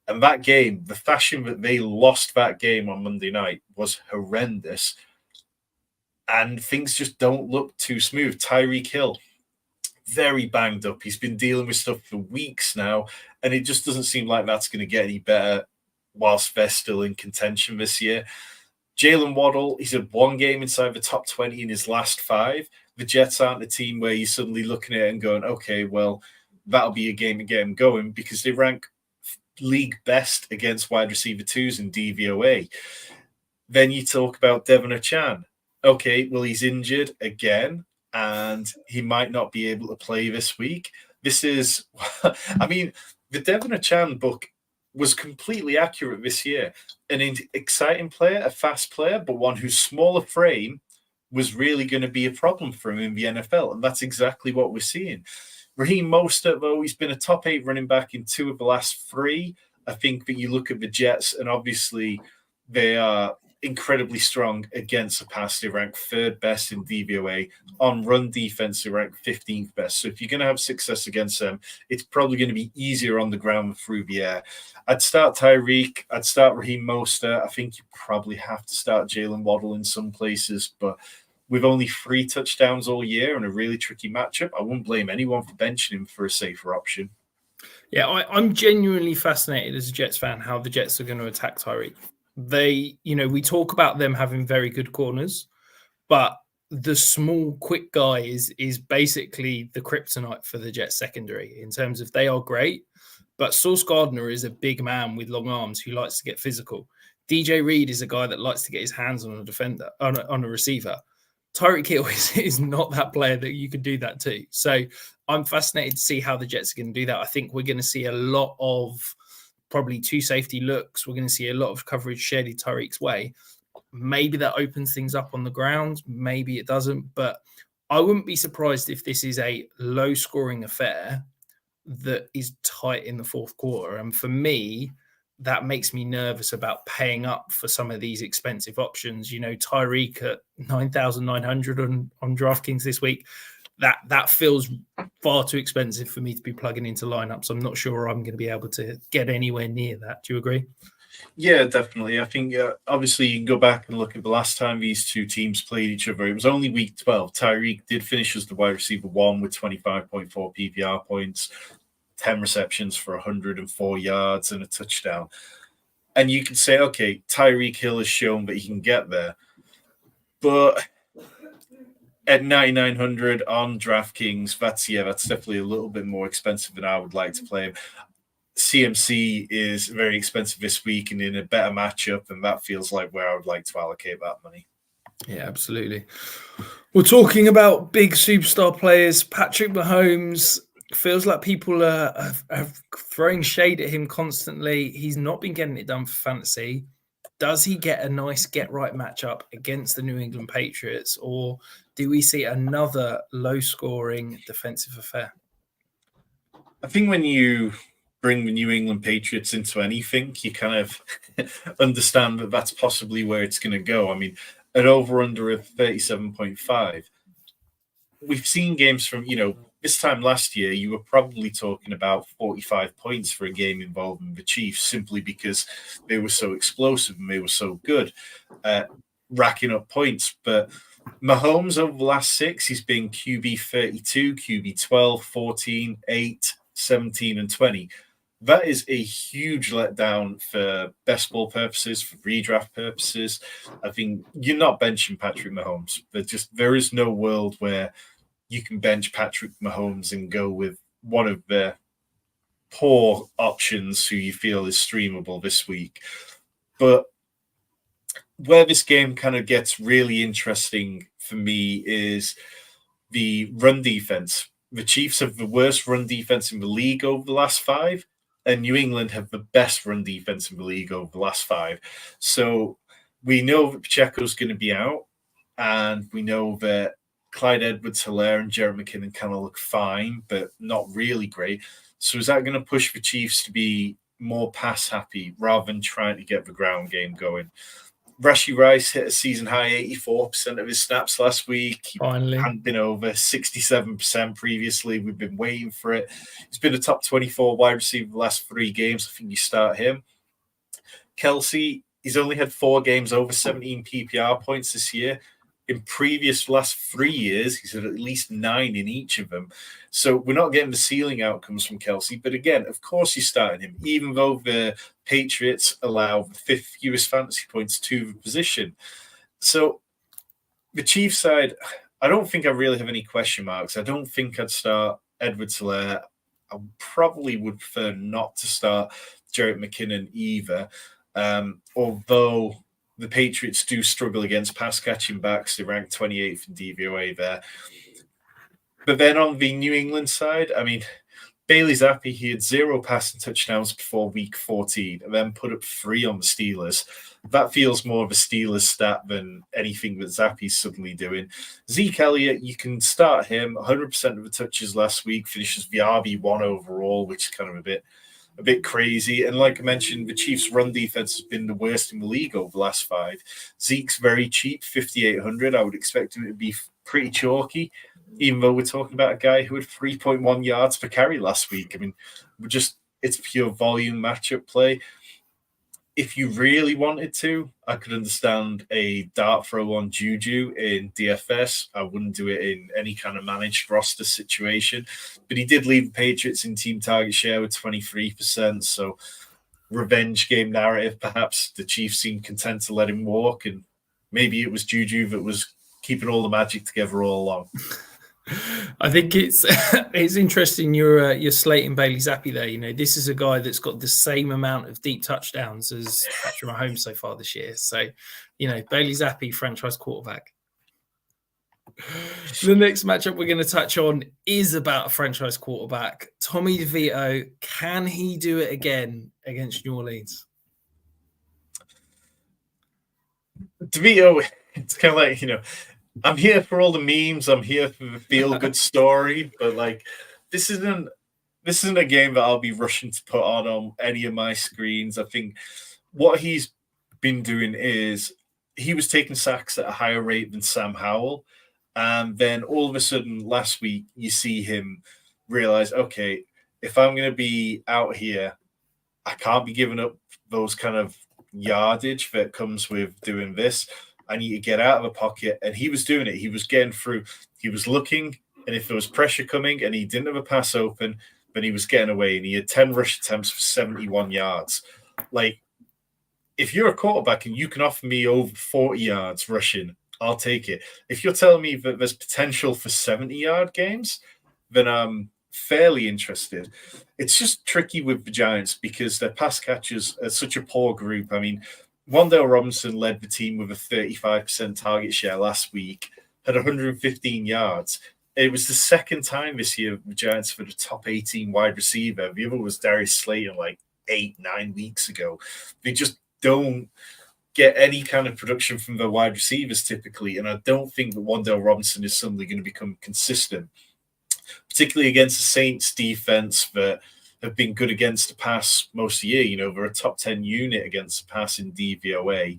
Speaker 4: And that game, the fashion that they lost that game on Monday night was horrendous. And things just don't look too smooth. Tyreek Hill, very banged up. He's been dealing with stuff for weeks now, and it just doesn't seem like that's going to get any better whilst they're still in contention this year. Jalen Waddle, he's had 1 game inside the top 20 in his last 5. The Jets aren't a team where you're suddenly looking at it and going, okay, well, that'll be a game to get him going because they rank league best against wide receiver 2s in DVOA. Then you talk about Devon Achane. Okay, well, he's injured again, and he might not be able to play this week. This is, I mean, the Devon Achane book was completely accurate this year. An exciting player, a fast player, but one whose smaller frame was really going to be a problem for him in the NFL. And that's exactly what we're seeing. Raheem Mostert, though, he's been a top 8 running back in 2 of the last 3. I think that you look at the Jets, and obviously they are incredibly strong against the pass. They rank 3rd best in DVOA. On run defense, they rank 15th best. So if you're going to have success against them, it's probably going to be easier on the ground than through the air. I'd start Tyreek. I'd start Raheem Mostert. I think you probably have to start Jalen Waddle in some places, but with only 3 touchdowns all year and a really tricky matchup, I wouldn't blame anyone for benching him for a safer option.
Speaker 3: Yeah, I'm genuinely fascinated as a Jets fan how the Jets are going to attack Tyreek. They, we talk about them having very good corners, but the small, quick guy is basically the kryptonite for the Jets secondary in terms of they are great, but Sauce Gardner is a big man with long arms who likes to get physical. DJ Reed is a guy that likes to get his hands on a defender, on a receiver. Tyreek Hill is not that player that you could do that to. So I'm fascinated to see how the Jets are going to do that. I think we're going to see a lot of probably 2 safety looks. We're going to see a lot of coverage shared in Tyreek's way. Maybe that opens things up on the ground. Maybe it doesn't. But I wouldn't be surprised if this is a low-scoring affair that is tight in the fourth quarter. And for me, that makes me nervous about paying up for some of these expensive options. Tyreek at 9,900 on DraftKings this week. That feels far too expensive for me to be plugging into lineups. I'm not sure I'm going to be able to get anywhere near that. Do you agree?
Speaker 4: Yeah, definitely. I think obviously you can go back and look at the last time these two teams played each other. It was only week 12. Tyreek did finish as the wide receiver 1 with 25.4 PPR points, 10 receptions for 104 yards and a touchdown. And you can say, okay, Tyreek Hill has shown that he can get there. But at 9,900 on DraftKings, that's definitely a little bit more expensive than I would like to play him. CMC is very expensive this week and in a better matchup, and that feels like where I would like to allocate that money.
Speaker 3: Yeah, absolutely. We're talking about big superstar players. Patrick Mahomes feels like people are throwing shade at him constantly. He's not been getting it done for fantasy. Does he get a nice get-right matchup against the New England Patriots, or do we see another low-scoring defensive affair?
Speaker 4: I think when you bring the New England Patriots into anything, you kind of understand that that's possibly where it's going to go. I mean, an over-under of 37.5. We've seen games from, this time last year, you were probably talking about 45 points for a game involving the Chiefs simply because they were so explosive and they were so good at racking up points. But Mahomes over the last 6, he's been QB 32, QB 12, 14, 8, 17, and 20. That is a huge letdown for best ball purposes, for redraft purposes. I think you're not benching Patrick Mahomes. There is no world where you can bench Patrick Mahomes and go with one of the poor options who you feel is streamable this week. But where this game kind of gets really interesting for me is the run defense. The Chiefs have the worst run defense in the league over the last 5, and New England have the best run defense in the league over the last 5. So we know that Pacheco's going to be out, and we know that Clyde Edwards-Helaire and Jerick McKinnon kind of look fine, but not really great. So is that going to push the Chiefs to be more pass happy rather than trying to get the ground game going? Rashee Rice hit a season high 84% of his snaps last week. He hadn't been over 67% previously. We've been waiting for it. He's been a top 24 wide receiver the last 3 games. I think you start him. Kelsey, he's only had 4 games over 17 PPR points this year. In previous last 3 years, he's had at least 9 in each of them. So we're not getting the ceiling outcomes from Kelsey. But again, of course you're starting him, even though the Patriots allow the 5th fewest fantasy points to the position. So the Chiefs side, I don't think I really have any question marks. I don't think I'd start Edwards-Helaire. I probably would prefer not to start Jerick McKinnon either. Although the Patriots do struggle against pass-catching backs. They rank 28th in DVOA there. But then on the New England side, I mean, Bailey Zappi, he had 0 passing touchdowns before week 14 and then put up 3 on the Steelers. That feels more of a Steelers stat than anything that Zappi's suddenly doing. Zeke Elliott, you can start him. 100% of the touches last week, finishes the RB1 overall, which is kind of a bit crazy. And like I mentioned, the Chiefs' run defense has been the worst in the league over the last 5. Zeke's very cheap, 5,800. I would expect him to be pretty chalky, even though we're talking about a guy who had 3.1 yards per carry last week. I mean, it's pure volume matchup play. If you really wanted to, I could understand a dart throw on Juju in DFS. I wouldn't do it in any kind of managed roster situation. But he did lead the Patriots in team target share with 23%. So revenge game narrative, perhaps the Chiefs seemed content to let him walk. And maybe it was Juju that was keeping all the magic together all along.
Speaker 3: I think it's interesting you're slating Bailey Zappi there. You know, this is a guy that's got the same amount of deep touchdowns as Patrick Mahomes so far this year. So, you know, Bailey Zappi, franchise quarterback. The next matchup we're going to touch on is about a franchise quarterback. Tommy DeVito, can he do it again against New Orleans?
Speaker 4: DeVito, it's kind of like, I'm here for all the memes. I'm here for the feel-good story. But like, this isn't a game that I'll be rushing to put on any of my screens. I think what he's been doing is he was taking sacks at a higher rate than Sam Howell. And then all of a sudden last week, you see him realize, okay, if I'm going to be out here, I can't be giving up those kind of yardage that comes with doing this. I need to get out of the pocket. And he was doing it. He was getting through. He was looking. And if there was pressure coming and he didn't have a pass open, then he was getting away. And he had 10 rush attempts for 71 yards. Like, if you're a quarterback and you can offer me over 40 yards rushing, I'll take it. If you're telling me that there's potential for 70-yard games, then I'm fairly interested. It's just tricky with the Giants because their pass catchers are such a poor group. I mean, Wan'Dale Robinson led the team with a 35% target share last week, had 115 yards. It was the second time this year the Giants for the top 18 wide receiver. The other was Darius Slayton like 8-9 weeks ago. They just don't get any kind of production from their wide receivers typically, and I don't think that Wan'Dale Robinson is suddenly going to become consistent, particularly against the Saints defense that have been good against the pass most of the year. You know, they're a top 10 unit against the pass in DVOA.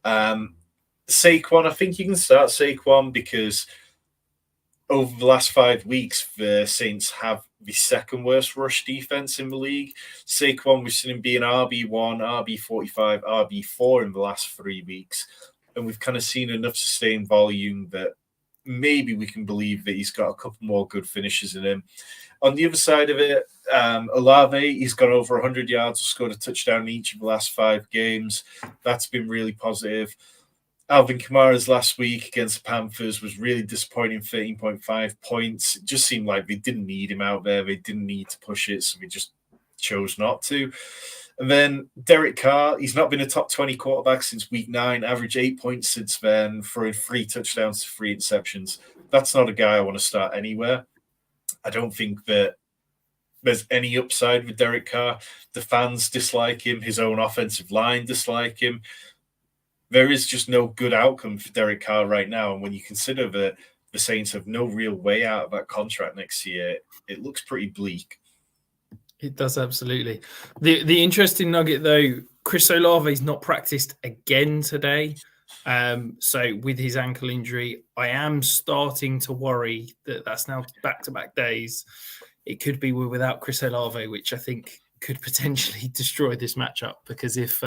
Speaker 4: Saquon, I think you can start Saquon because over the last 5 weeks, the Saints have the second worst rush defense in the league. Saquon, we've seen him being RB1, RB45, RB4 in the last 3 weeks. And we've kind of seen enough sustained volume that maybe we can believe that he's got a couple more good finishes in him. On the other side of it, Olave, he's got over 100 yards, scored a touchdown in each of the last 5 games. That's been really positive. Alvin Kamara's last week against the Panthers was really disappointing, 13.5 points. It just seemed like they didn't need him out there. They didn't need to push it, so they just chose not to. And then Derek Carr, he's not been a top 20 quarterback since week 9, averaged 8 points since then, throwing 3 touchdowns to 3 interceptions. That's not a guy I want to start anywhere. I don't think that there's any upside with Derek Carr. The fans dislike him. His own offensive line dislike him. There is just no good outcome for Derek Carr right now. And when you consider that the Saints have no real way out of that contract next year, it looks pretty bleak.
Speaker 3: It does, absolutely. The interesting nugget, though, Chris Olave's not practiced again today. So with his ankle injury, I am starting to worry that that's now back-to-back days. It could be without Chris Olave, which I think could potentially destroy this matchup because if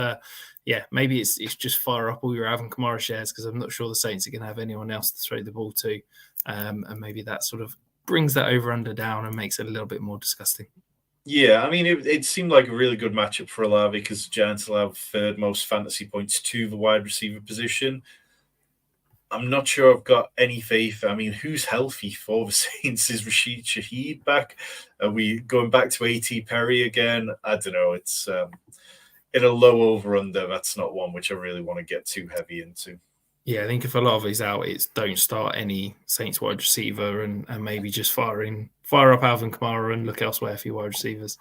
Speaker 3: maybe it's just fire up all your Alvin Kamara shares because I'm not sure the Saints are going to have anyone else to throw the ball to. And maybe that sort of brings that over-under down and makes it a little bit more disgusting.
Speaker 4: Yeah, I mean, it seemed like a really good matchup for Olave because the Giants allow third most fantasy points to the wide receiver position. I'm not sure I've got any faith. I mean, who's healthy for the Saints? Is Rashid Shaheed back? Are we going back to A.T. Perry again? I don't know. It's in a low over-under. That's not one which I really want to get too heavy into.
Speaker 3: Yeah, I think if Olave's out, it's don't start any Saints wide receiver and maybe just fire up Alvin Kamara and look elsewhere for your wide receivers.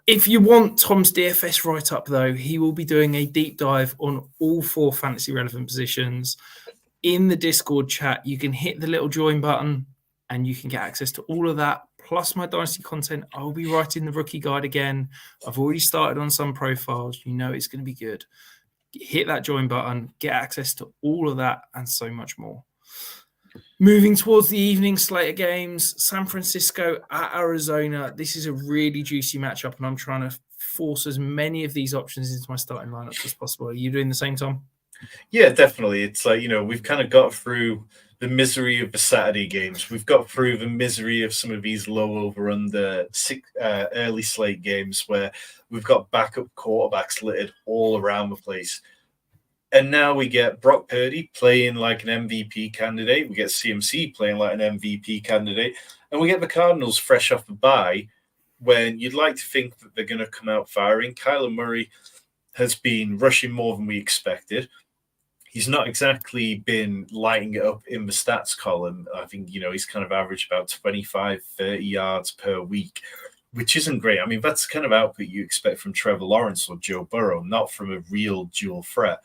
Speaker 3: If you want Tom's DFS write-up, though, he will be doing a deep dive on all 4 fantasy relevant positions. In the Discord chat, you can hit the little join button and you can get access to all of that, plus my Dynasty content. I'll be writing the rookie guide again. I've already started on some profiles. You know it's going to be good. Hit that join button, get access to all of that and so much more. Moving towards the evening slate of games, San Francisco at Arizona. This is a really juicy matchup, and I'm trying to force as many of these options into my starting lineups as possible. Are you doing the same, Tom?
Speaker 4: Yeah, definitely. It's like, we've kind of got through the misery of the Saturday games. We've got through the misery of some of these low over-under early slate games where we've got backup quarterbacks littered all around the place. And now we get Brock Purdy playing like an MVP candidate. We get CMC playing like an MVP candidate. And we get the Cardinals fresh off the bye when you'd like to think that they're going to come out firing. Kyler Murray has been rushing more than we expected. He's not exactly been lighting it up in the stats column. I think, he's kind of averaged about 25, 30 yards per week, which isn't great. I mean, that's the kind of output you expect from Trevor Lawrence or Joe Burrow, not from a real dual threat.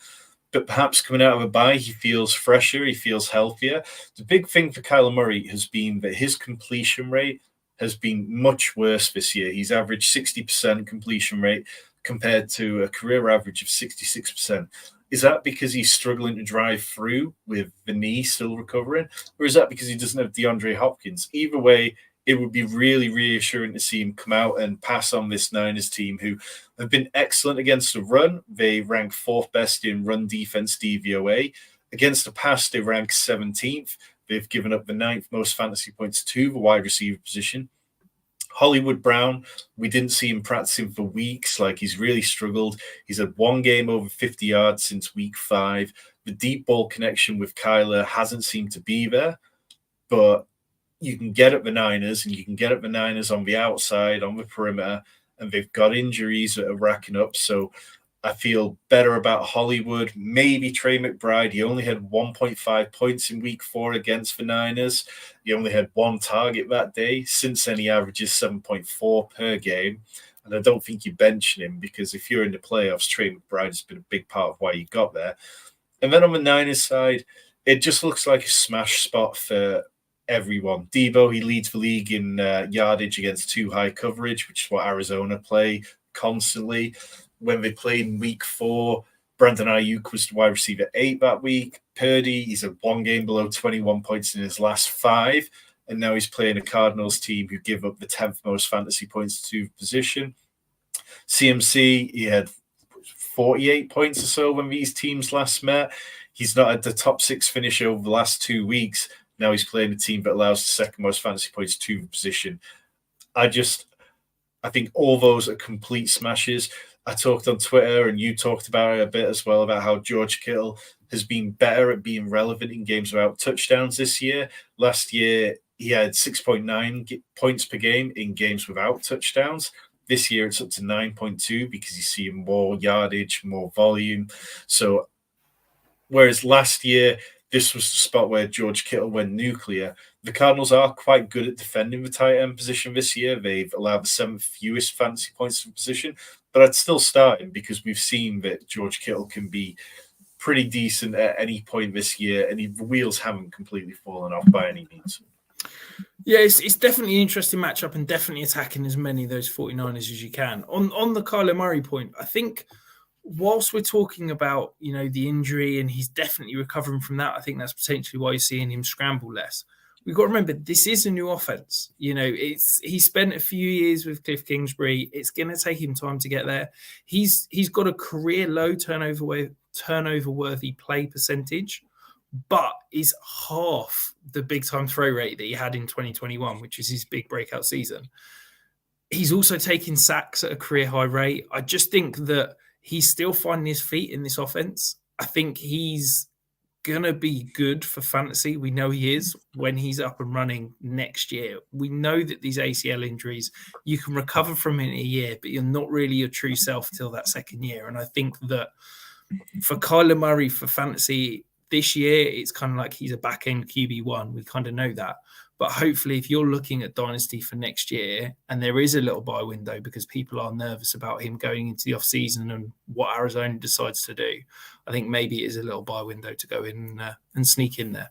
Speaker 4: but perhaps coming out of a bye, he feels fresher, he feels healthier. The big thing for Kyler Murray has been that his completion rate has been much worse this year. He's averaged 60% completion rate compared to a career average of 66%. Is that because he's struggling to drive through with the knee still recovering? Or is that because he doesn't have DeAndre Hopkins? Either way, it would be really reassuring to see him come out and pass on this Niners team, who have been excellent against the run. They rank 4th best in run defense DVOA. Against the pass, they rank 17th. They've given up the 9th most fantasy points to the wide receiver position. Hollywood Brown, we didn't see him practicing for weeks. Like, he's really struggled. He's had one game over 50 yards since week 5. The deep ball connection with Kyler hasn't seemed to be there, but you can get at the Niners, and you can get at the Niners on the outside, on the perimeter, and they've got injuries that are racking up. So I feel better about Hollywood. Maybe Trey McBride. He only had 1.5 points in week 4 against the Niners. He only had 1 target that day. Since then, he averages 7.4 per game. And I don't think you bench him, because if you're in the playoffs, Trey McBride has been a big part of why you got there. And then on the Niners side, it just looks like a smash spot for everyone. Debo, he leads the league in yardage against 2 high coverage, which is what Arizona play constantly. When they played in week 4, Brandon Ayuk was the wide receiver 8 that week. Purdy, he's at 1 game below 21 points in his last 5. And now he's playing a Cardinals team who give up the 10th most fantasy points to position. CMC, he had 48 points or so when these teams last met. He's not at the top 6 finish over the last 2 weeks. Now he's playing a team that allows the 2nd most fantasy points to the position. I think all those are complete smashes. I talked on Twitter, and you talked about it a bit as well, about how George Kittle has been better at being relevant in games without touchdowns this year. Last year, he had 6.9 points per game in games without touchdowns. This year, it's up to 9.2 because he's seeing more yardage, more volume. So, whereas last year, this was the spot where George Kittle went nuclear. The Cardinals are quite good at defending the tight end position this year. They've allowed the 7th fewest fantasy points to the position, but I'd still start him because we've seen that George Kittle can be pretty decent at any point this year, and the wheels haven't completely fallen off by any means.
Speaker 3: Yeah, it's definitely an interesting matchup, and definitely attacking as many of those 49ers as you can. On the Kyler Murray point, I think whilst we're talking about, the injury, and he's definitely recovering from that, I think that's potentially why you're seeing him scramble less. We've got to remember, this is a new offense. He spent a few years with Cliff Kingsbury. It's going to take him time to get there. He's got a career low turnover worthy play percentage, but is half the big time throw rate that he had in 2021, which is his big breakout season. He's also taking sacks at a career high rate. I just think that he's still finding his feet in this offense. I think he's going to be good for fantasy. We know he is when he's up and running next year. We know that these ACL injuries, you can recover from in a year, but you're not really your true self till that 2nd year. And I think that for Kyler Murray, for fantasy this year, it's kind of like he's a back-end QB1. We kind of know that. But hopefully, if you're looking at Dynasty for next year, and there is a little buy window because people are nervous about him going into the offseason and what Arizona decides to do, I think maybe it is a little buy window to go in and sneak in there.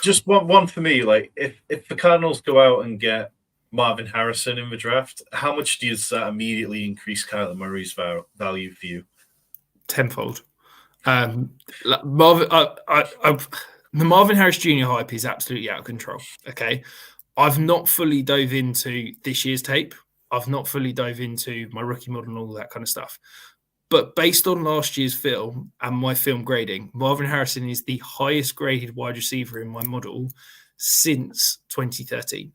Speaker 4: Just one for me, like if the Cardinals go out and get Marvin Harrison in the draft, how much does that immediately increase Kyler Murray's value for you?
Speaker 3: Tenfold. The Marvin Harris Jr. hype is absolutely out of control. Okay. I've not fully dove into this year's tape. I've not fully dove into my rookie model and all that kind of stuff. But based on last year's film and my film grading, Marvin Harrison is the highest graded wide receiver in my model since 2013.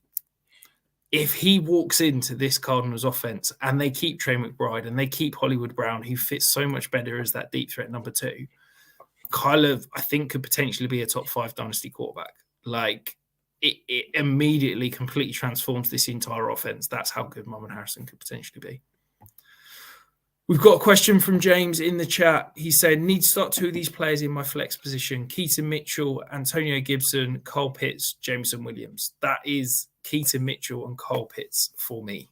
Speaker 3: If he walks into this Cardinals offense and they keep Trey McBride and they keep Hollywood Brown, who fits so much better as that deep threat number 2, Kyler, I think, could potentially be a top 5 dynasty quarterback. Like, it immediately completely transforms this entire offense. That's how good Marvin Harrison could potentially be. We've got a question from James in the chat. He said, need to start 2 of these players in my flex position: Keaton Mitchell, Antonio Gibson, Kyle Pitts, Jameson Williams. That is Keaton Mitchell and Kyle Pitts for me.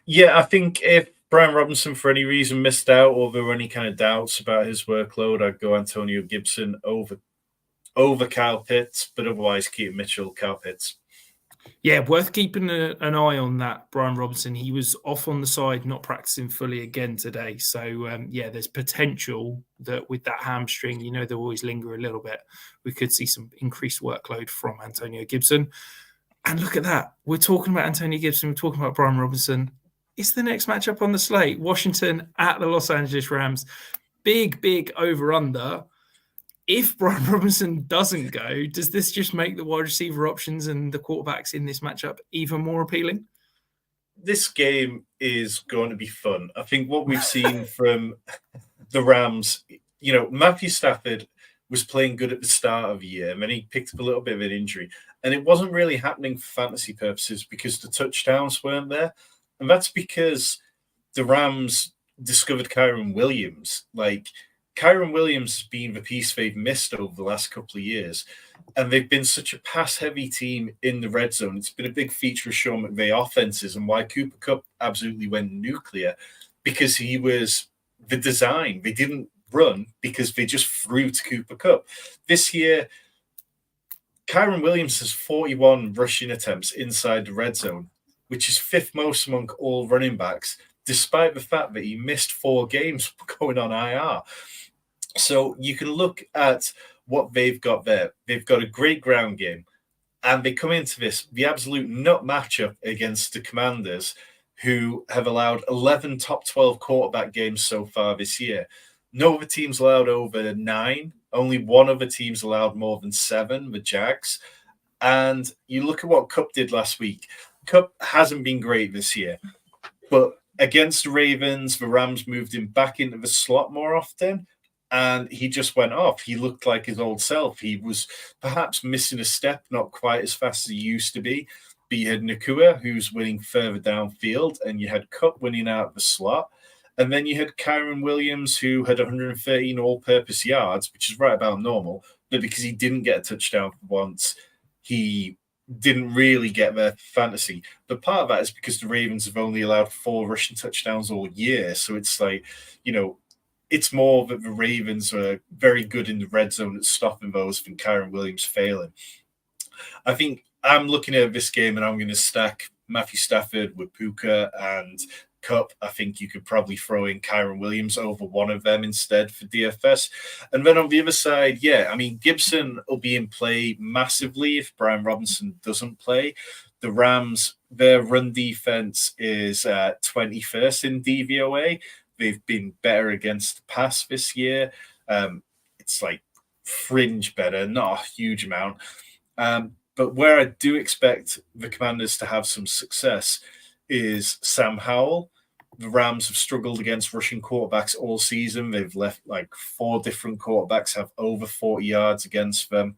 Speaker 4: Yeah, I think if Brian Robinson, for any reason, missed out, or there were any kind of doubts about his workload, I'd go Antonio Gibson over Kyle Pitts, but otherwise Keaton Mitchell, Kyle Pitts.
Speaker 3: Yeah, worth keeping an eye on that, Brian Robinson. He was off on the side, not practicing fully again today. So, there's potential that with that hamstring, they'll always linger a little bit. We could see some increased workload from Antonio Gibson. And look at that. We're talking about Antonio Gibson. We're talking about Brian Robinson. It's the next matchup on the slate. Washington at the Los Angeles Rams. Big over-under. If Brian Robinson doesn't go, does this just make the wide receiver options and the quarterbacks in this matchup even more appealing?
Speaker 4: This game is going to be fun. I think what we've seen from the Rams, Matthew Stafford was playing good at the start of the year, and then he picked up a little bit of an injury. And it wasn't really happening for fantasy purposes because the touchdowns weren't there. And that's because the Rams discovered Kyren Williams. Kyren Williams has been the piece they've missed over the last couple of years, and they've been such a pass-heavy team in the red zone. It's been a big feature of Sean McVay offenses and why Cooper Kupp absolutely went nuclear, because he was the design. They didn't run because they just threw to Cooper Kupp. This year, Kyren Williams has 41 rushing attempts inside the red zone, which is fifth most among all running backs, despite the fact that he missed 4 games going on IR. So you can look at what they've got there. They've got a great ground game, and they come into this, the absolute nut matchup against the Commanders, who have allowed 11 top 12 quarterback games so far this year. No other team's allowed over 9. Only one other team's allowed more than 7, the Jags. And you look at what Kupp did last week. Kupp hasn't been great this year, but against the Ravens, the Rams moved him back into the slot more often, and he just went off. He looked like his old self. He was perhaps missing a step, not quite as fast as he used to be. But you had Nakua, who's winning further downfield, and you had Kupp winning out of the slot. And then you had Kyren Williams, who had 113 all-purpose yards, which is right about normal. But because he didn't get a touchdown for once, he didn't really get their fantasy. But part of that is because the Ravens have only allowed 4 rushing touchdowns all year. So it's it's more that the Ravens are very good in the red zone at stopping those than Kyren Williams failing. I think I'm looking at this game and I'm going to stack Matthew Stafford with Puka and Kupp. I think you could probably throw in Kyren Williams over one of them instead for DFS. And then on the other side, Gibson will be in play massively if Brian Robinson doesn't play. The Rams, their run defense is 21st in DVOA. They've been better against the pass this year. It's fringe better, not a huge amount. But where I do expect the Commanders to have some success is Sam Howell. The Rams have struggled against rushing quarterbacks all season. They've left 4 different quarterbacks have over 40 yards against them.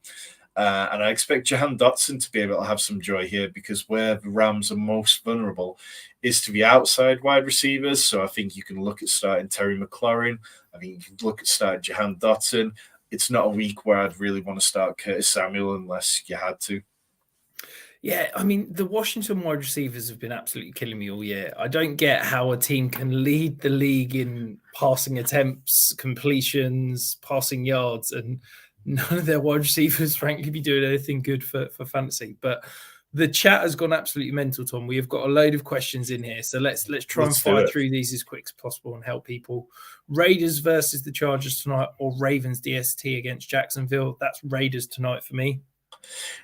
Speaker 4: And I expect Jahan Dotson to be able to have some joy here, because where the Rams are most vulnerable is to the outside wide receivers. So I think you can look at starting Terry McLaurin. I think you can look at starting Jahan Dotson. It's not a week where I'd really want to start Curtis Samuel unless you had to.
Speaker 3: Yeah, I mean, the Washington wide receivers have been absolutely killing me all year. I don't get how a team can lead the league in passing attempts, completions, passing yards, and none of their wide receivers, frankly, be doing anything good for fantasy. But the chat has gone absolutely mental, Tom. We have got a load of questions in here. So let's try and fire through these as quick as possible and help people. Raiders versus the Chargers tonight, or Ravens DST against Jacksonville. That's Raiders tonight for me.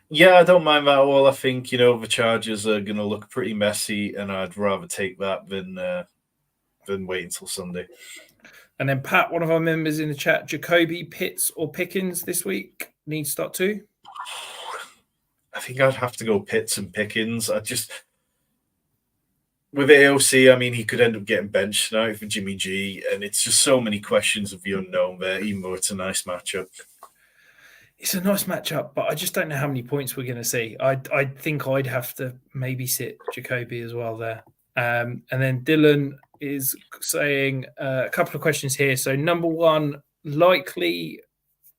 Speaker 4: Yeah, I don't mind that at all. I think, the Chargers are going to look pretty messy, and I'd rather take that than wait until Sunday.
Speaker 3: And then Pat, one of our members in the chat, Jacoby, Pitts, or Pickens this week? Need start 2?
Speaker 4: I think I'd have to go Pitts and Pickens. With AOC, I mean, he could end up getting benched tonight for Jimmy G, and it's just so many questions of the unknown there, even though it's a nice matchup.
Speaker 3: It's a nice matchup, but I just don't know how many points we're going to see. I think I'd have to maybe sit Jacoby as well there. And then Dylan is saying a couple of questions here. So number 1, likely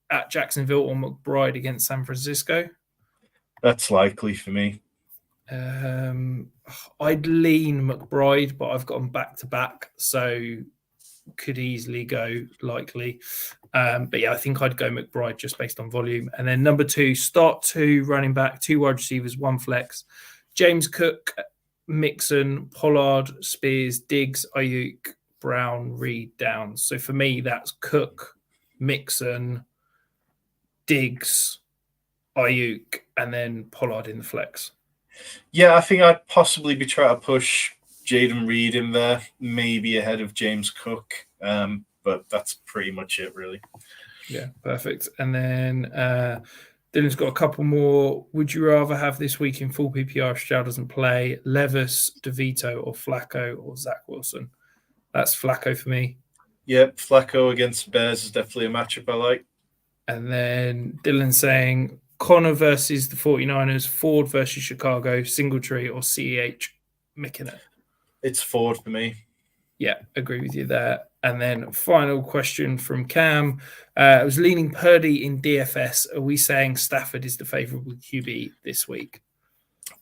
Speaker 3: at Jacksonville or McBride against San Francisco?
Speaker 4: That's likely for me.
Speaker 3: I'd lean McBride, but I've got them back to back, so could easily go likely. But yeah, I think I'd go McBride just based on volume. And then number 2, start 2 running back, 2 wide receivers, 1 flex. James Cook, Mixon, Pollard, Spears, Diggs, Ayuk, Brown, Reed, Downs. So for me, that's Cook, Mixon, Diggs, Ayuk, and then Pollard in the flex.
Speaker 4: Yeah, I think I'd possibly be trying to push Jaden Reed in there, maybe ahead of James Cook. But that's pretty much it, really.
Speaker 3: Yeah, perfect. And then Dylan's got a couple more. Would you rather have this week in full PPR if Stroud doesn't play Levis, DeVito, or Flacco, or Zach Wilson? That's Flacco for me.
Speaker 4: Yep, Flacco against Bears is definitely a matchup I like.
Speaker 3: And then Dylan saying Connor versus the 49ers, Ford versus Chicago, Singletary, or CEH McKinnon?
Speaker 4: It's Ford for me.
Speaker 3: Yeah, agree with you there. And then final question from Cam. I was leaning Purdy in DFS. Are we saying Stafford is the favourable QB this week?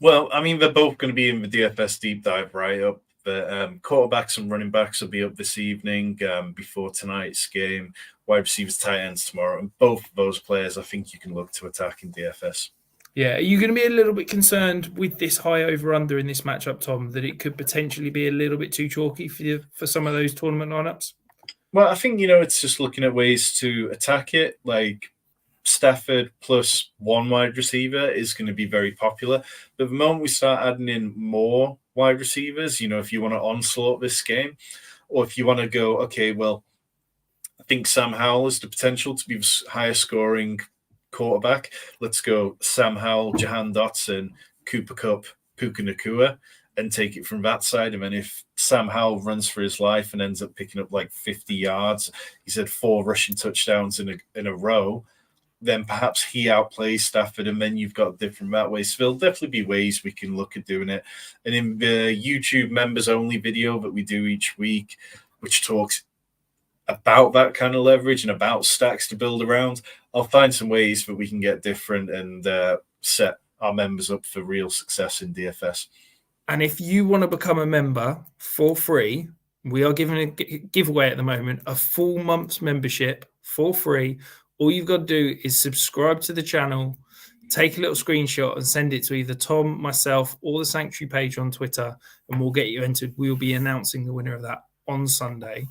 Speaker 4: Well, I mean, they're both going to be in the DFS deep dive right up. The quarterbacks and running backs will be up this evening before tonight's game. Wide receivers, tight ends tomorrow. And both of those players, I think you can look to attack in DFS.
Speaker 3: Yeah, are you going to be a little bit concerned with this high over-under in this matchup, Tom, that it could potentially be a little bit too chalky for some of those tournament lineups?
Speaker 4: Well, I think, it's just looking at ways to attack it. Like Stafford plus 1 wide receiver is going to be very popular. But the moment we start adding in more wide receivers, if you want to onslaught this game, or if you want to go, okay, well, I think Sam Howell has the potential to be the highest scoring quarterback. Let's go Sam Howell, Jahan Dotson, Cooper Kupp, Puka Nacua, and take it from that side. And then if Sam Howell runs for his life and ends up picking up like 50 yards, he's had 4 rushing touchdowns in a row, then perhaps he outplays Stafford, and then you've got different that way. So there'll definitely be ways we can look at doing it. And in the YouTube members only video that we do each week, which talks about that kind of leverage and about stacks to build around, I'll find some ways that we can get different and set our members up for real success in DFS.
Speaker 3: And if you want to become a member for free, we are giving a giveaway at the moment, a full month's membership for free. All you've got to do is subscribe to the channel, take a little screenshot and send it to either Tom, myself, or the Sanctuary page on Twitter, and we'll get you entered. We'll be announcing the winner of that on Sunday.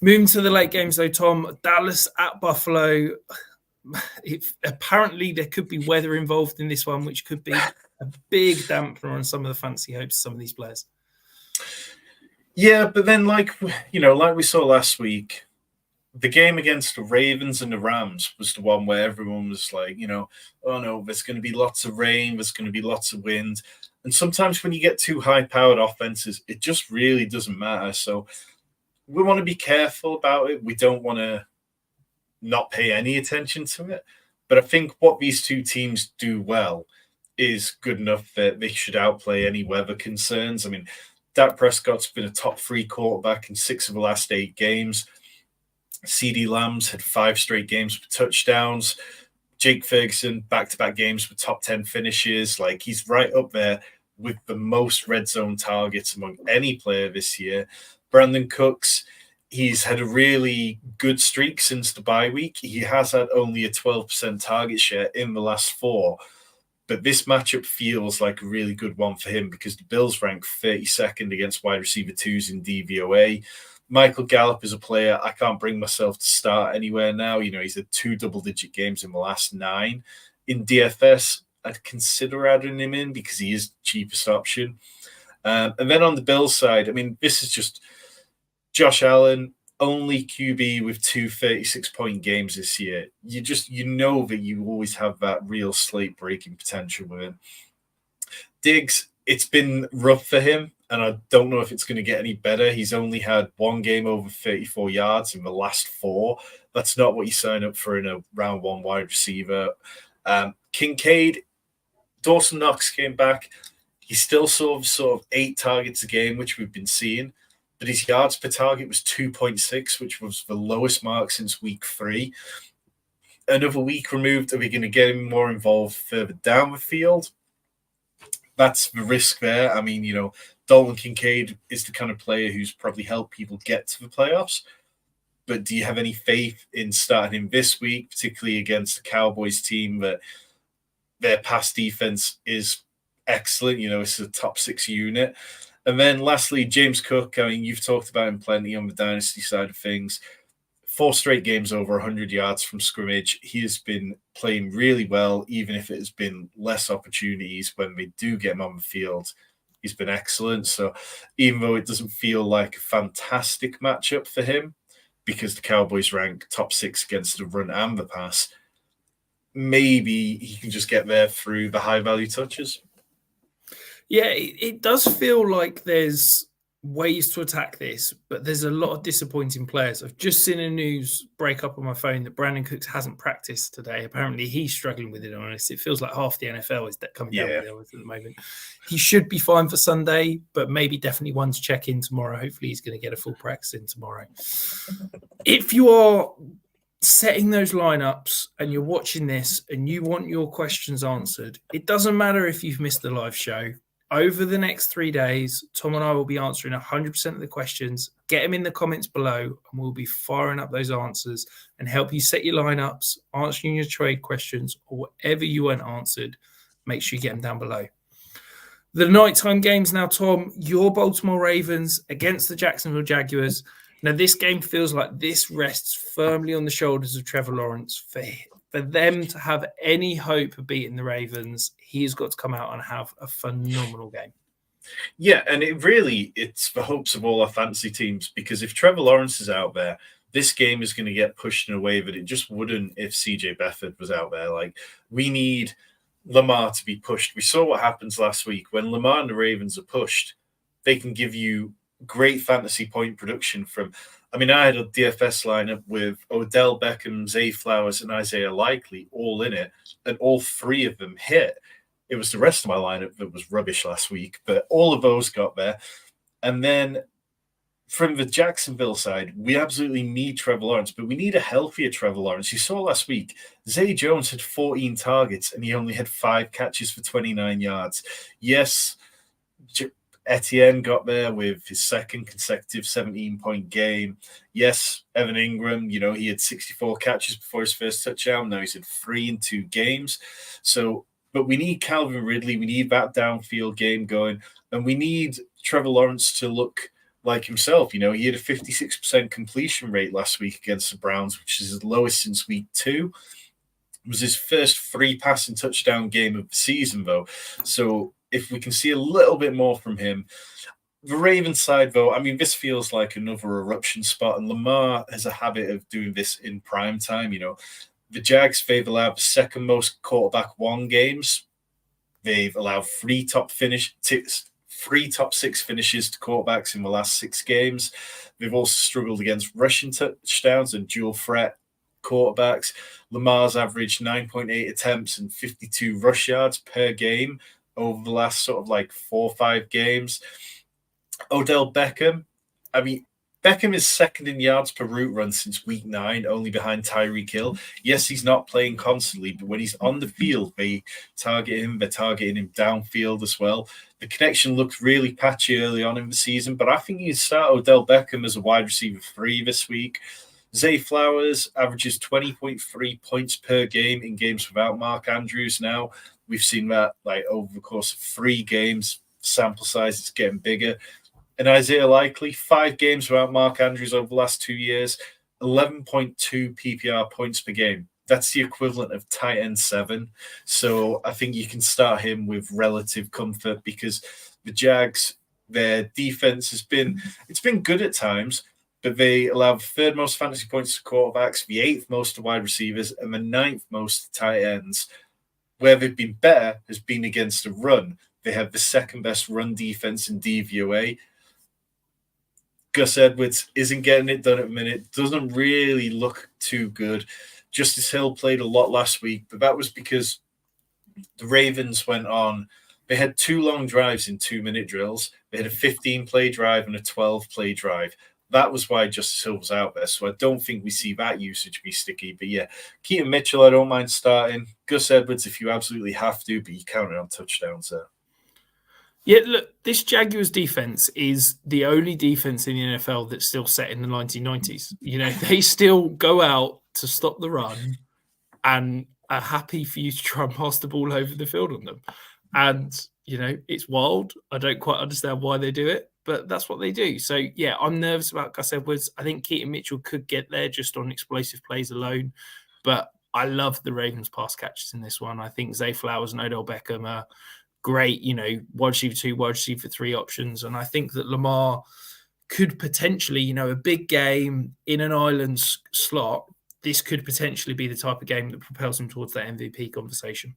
Speaker 3: Moving to the late games, though, Tom, Dallas at Buffalo. Apparently, there could be weather involved in this one, which could be a big dampener on some of the fancy hopes of some of these players.
Speaker 4: Yeah, but then, like we saw last week, the game against the Ravens and the Rams was the one where everyone was like, oh no, there's going to be lots of rain, there's going to be lots of wind. And sometimes when you get too high-powered offenses, it just really doesn't matter. So we want to be careful about it. We don't want to not pay any attention to it. But I think what these two teams do well is good enough that they should outplay any weather concerns. I mean, Dak Prescott's been a top 3 quarterback in 6 of the last 8 games. CeeDee Lamb's had 5 straight games with touchdowns. Jake Ferguson, back-to-back games with top 10 finishes. Like, he's right up there with the most red zone targets among any player this year. Brandon Cooks, he's had a really good streak since the bye week. He has had only a 12% target share in the last 4. But this matchup feels like a really good one for him because the Bills rank 32nd against wide receiver 2s in DVOA. Michael Gallup is a player I can't bring myself to start anywhere now. He's had 2 double-digit games in the last 9. In DFS, I'd consider adding him in because he is the cheapest option. And then on the Bills side, I mean, this is just Josh Allen, only QB with 2 36-point games this year. You know that you always have that real slate-breaking potential with him. Diggs, it's been rough for him, and I don't know if it's going to get any better. He's only had 1 game over 34 yards in the last 4. That's not what you sign up for in a round 1 wide receiver. Kincaid, Dawson Knox came back. He's still sort of 8 targets a game, which we've been seeing. But his yards per target was 2.6, which was the lowest mark since week 3. Another week removed, are we going to get him more involved further down the field? that's the risk there. I mean, Dalton Kincaid is the kind of player who's probably helped people get to the playoffs. But do you have any faith in starting him this week, particularly against the Cowboys team that their pass defense is excellent? It's a top 6 unit. And then lastly, James Cook. I mean, you've talked about him plenty on the Dynasty side of things. 4 straight games over 100 yards from scrimmage. He has been playing really well, even if it has been less opportunities when we do get him on the field. He's been excellent. So even though it doesn't feel like a fantastic matchup for him, because the Cowboys rank top 6 against the run and the pass, maybe he can just get there through the high-value touches.
Speaker 3: Yeah, it does feel like there's ways to attack this, but there's a lot of disappointing players. I've just seen a news break up on my phone that Brandon Cooks hasn't practiced today. Apparently, he's struggling with it. Honestly, it feels like half the NFL is coming down with it at the moment. He should be fine for Sunday, but maybe definitely one to check in tomorrow. Hopefully, he's going to get a full practice in tomorrow. If you are setting those lineups and you're watching this and you want your questions answered, it doesn't matter if you've missed the live show. Over the next 3 days, Tom and I will be answering 100% of the questions. Get them in the comments below, and we'll be firing up those answers and help you set your lineups, answering your trade questions, or whatever you want answered. Make sure you get them down below. The nighttime games now, Tom. Your Baltimore Ravens against the Jacksonville Jaguars. Now, this game feels like this rests firmly on the shoulders of Trevor Lawrence. For them to have any hope of beating the Ravens, he's got to come out and have a phenomenal game.
Speaker 4: Yeah, and it's the hopes of all our fantasy teams, because if Trevor Lawrence is out there, this game is going to get pushed in a way that it just wouldn't if CJ Beathard was out there. Like, we need Lamar to be pushed. We saw what happens last week. When Lamar and the Ravens are pushed, they can give you great fantasy point production from... I mean, I had a DFS lineup with Odell Beckham, Zay Flowers, and Isaiah Likely all in it, and all 3 of them hit. It was the rest of my lineup that was rubbish last week, but all of those got there. And then from the Jacksonville side, we absolutely need Trevor Lawrence, but we need a healthier Trevor Lawrence. You saw last week, Zay Jones had 14 targets, and he only had 5 catches for 29 yards. Yes, Etienne got there with his second consecutive 17-point game. Yes, Evan Ingram, he had 64 catches before his first touchdown. Now he's had 3 in 2 games. But we need Calvin Ridley. We need that downfield game going. And we need Trevor Lawrence to look like himself. He had a 56% completion rate last week against the Browns, which is his lowest since week 2. It was his first 3 passing touchdown game of the season, though. So if we can see a little bit more from him. The Ravens side, though, I mean, this feels like another eruption spot, and Lamar has a habit of doing this in prime time. The Jags, they've allowed the second most quarterback 1 games. They've allowed 3 top 6 finishes to quarterbacks in the last 6 games. They've also struggled against rushing touchdowns and dual threat quarterbacks. Lamar's averaged 9.8 attempts and 52 rush yards per game over the last sort of like 4 or 5 games. Odell Beckham, I mean, Beckham is second in yards per route run since week 9, only behind Tyreek Hill. Yes, he's not playing constantly, but when he's on the field, they target him. They're targeting him downfield as well. The connection looked really patchy early on in the season, but I think you start Odell Beckham as a wide receiver 3 this week. Zay Flowers averages 20.3 points per game in games without Mark Andrews now. We've seen that over the course of 3 games. Sample size is getting bigger. And Isaiah Likely, 5 games without Mark Andrews over the last 2 years, 11.2 PPR points per game. That's the equivalent of tight end 7. So I think you can start him with relative comfort, because the Jags, their defense it's been good at times, but they allow the 3rd most fantasy points to quarterbacks, the 8th most to wide receivers, and the 9th most to tight ends. Where they've been better has been against the run. They have the 2nd best run defense in DVOA. Gus Edwards isn't getting it done at the minute. Doesn't really look too good. Justice Hill played a lot last week, but that was because the Ravens went on. They had 2 long drives in 2-minute drills. They had a 15-play drive and a 12-play drive. That was why Justice Hill was out there. So I don't think we see that usage be sticky. But yeah, Keaton Mitchell, I don't mind starting. Gus Edwards, if you absolutely have to, but you counted on touchdowns there.
Speaker 3: Yeah, look, this Jaguars defense is the only defense in the NFL that's still set in the 1990s. They still go out to stop the run and are happy for you to try and pass the ball over the field on them. And, it's wild. I don't quite understand why they do it, but that's what they do. So, yeah, I'm nervous about Gus Edwards. I think Keaton Mitchell could get there just on explosive plays alone. But I love the Ravens pass catches in this one. I think Zay Flowers and Odell Beckham are great, wide receiver 2, wide receiver 3 options. And I think that Lamar could potentially, a big game in an island slot, this could potentially be the type of game that propels him towards that MVP conversation.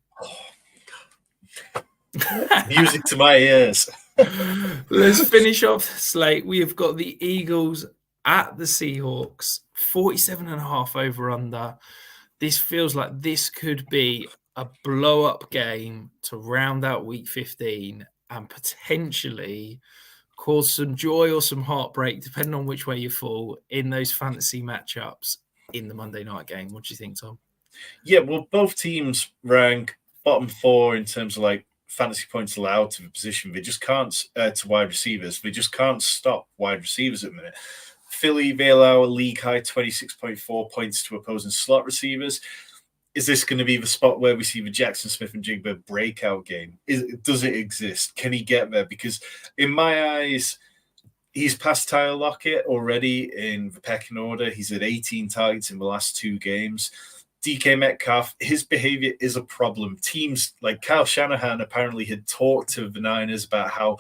Speaker 4: Music to my ears.
Speaker 3: Let's finish off the slate. We have got the Eagles at the Seahawks, 47.5 over under. This feels like this could be a blow-up game to round out Week 15 and potentially cause some joy or some heartbreak, depending on which way you fall in those fantasy matchups in the Monday night game. What do you think, Tom?
Speaker 4: Yeah, well, both teams rank bottom 4 in terms of fantasy points allowed to the position. They just can't to wide receivers. They just can't stop wide receivers at the minute. Philly, they allow a league high 26.4 points to opposing slot receivers. Is this going to be the spot where we see the Jackson Smith and Jigba breakout game? Does it exist? Can he get there? Because in my eyes, he's passed Tyler Lockett already in the pecking order. He's at 18 targets in the last 2 games. DK Metcalf, his behavior is a problem. Teams like Kyle Shanahan apparently had talked to the Niners about how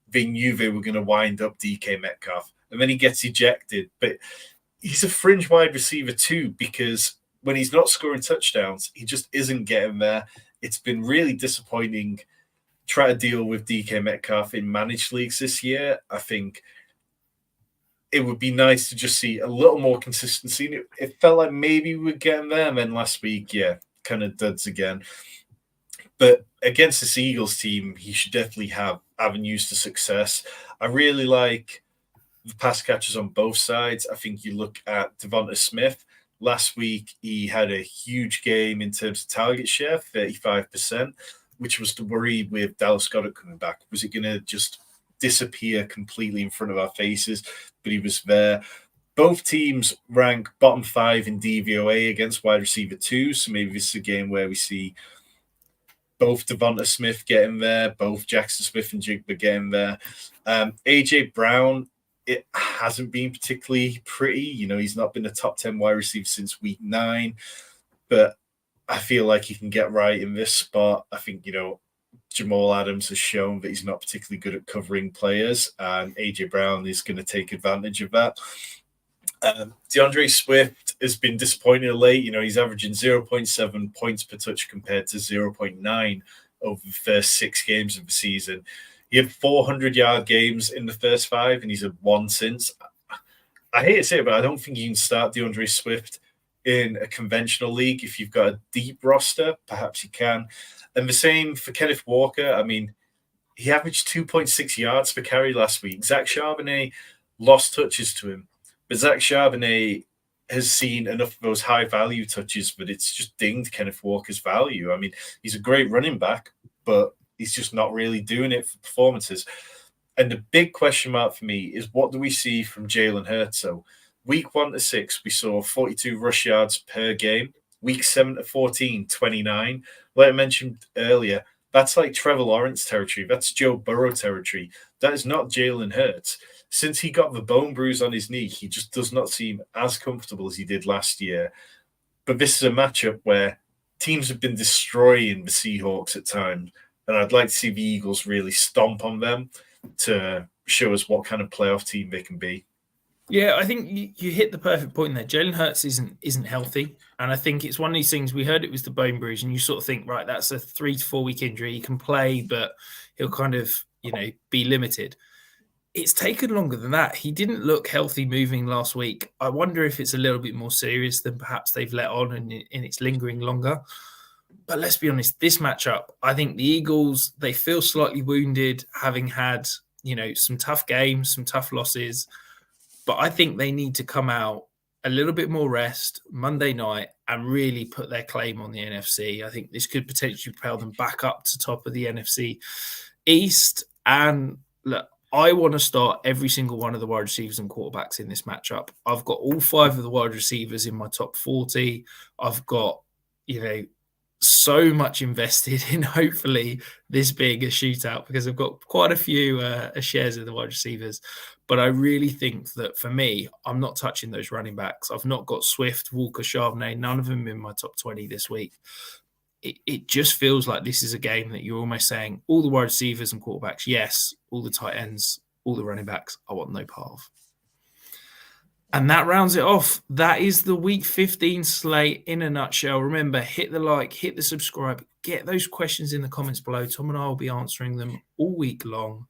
Speaker 4: they knew they were going to wind up DK Metcalf. And then he gets ejected. But he's a fringe wide receiver too, because when he's not scoring touchdowns, he just isn't getting there. It's been really disappointing trying to deal with DK Metcalf in managed leagues this year. I think it would be nice to just see a little more consistency. It felt like maybe we were getting there, and then last week, kind of duds again. But against this Eagles team, he should definitely have avenues to success. I really like the pass catchers on both sides. I think you look at Devonta Smith. Last week, he had a huge game in terms of target share, 35%, which was the worry with Dallas Goedert coming back. Was it going to just disappear completely in front of our faces? But he was there. Both teams rank bottom 5 in DVOA against wide receiver 2. So maybe this is a game where we see both Devonta Smith getting there, both Jackson Smith and Jigba getting there. AJ Brown, it hasn't been particularly pretty. He's not been a top 10 wide receiver since week 9. But I feel like he can get right in this spot. I think, Jamal Adams has shown that he's not particularly good at covering players, and AJ Brown is going to take advantage of that. DeAndre Swift has been disappointing of late. He's averaging 0.7 points per touch compared to 0.9 over the first 6 games of the season. He had 400-yard games in the first 5, and he's had 1 since. I hate to say it, but I don't think you can start DeAndre Swift in a conventional league. If you've got a deep roster, perhaps you can. And the same for Kenneth Walker. I mean, he averaged 2.6 yards per carry last week. Zach Charbonnet lost touches to him. But Zach Charbonnet has seen enough of those high-value touches that it's just dinged Kenneth Walker's value. I mean, he's a great running back, but he's just not really doing it for performances. And the big question mark for me is, what do we see from Jalen Hurts? So week 1 to 6, we saw 42 rush yards per game. Week 7 to 14, 29. Like I mentioned earlier, that's like Trevor Lawrence territory. That's Joe Burrow territory. That is not Jalen Hurts. Since he got the bone bruise on his knee, he just does not seem as comfortable as he did last year. But this is a matchup where teams have been destroying the Seahawks at times, and I'd like to see the Eagles really stomp on them to show us what kind of playoff team they can be.
Speaker 3: Yeah, I think you hit the perfect point there. Jalen Hurts isn't healthy. And I think it's one of these things, we heard it was the bone bruise, and you sort of think, right, that's a 3 to 4 week injury. He can play, but he'll kind of, be limited. It's taken longer than that. He didn't look healthy moving last week. I wonder if it's a little bit more serious than perhaps they've let on and it's lingering longer. But let's be honest, this matchup, I think the Eagles, they feel slightly wounded, having had, some tough games, some tough losses. But I think they need to come out a little bit more rest Monday night and really put their claim on the NFC. I think this could potentially propel them back up to top of the NFC East. And look, I want to start every single one of the wide receivers and quarterbacks in this matchup. I've got all 5 of the wide receivers in my top 40. I've got, so much invested in hopefully this being a shootout because I've got quite a few shares of the wide receivers. But I really think that for me, I'm not touching those running backs. I've not got Swift, Walker, Charbonnet, none of them in my top 20 this week. It just feels like this is a game that you're almost saying all the wide receivers and quarterbacks, yes, all the tight ends, all the running backs, I want no part of. And that rounds it off. That is the Week 15 slate in a nutshell. Remember, hit the like, hit the subscribe, get those questions in the comments below. Tom and I will be answering them all week long.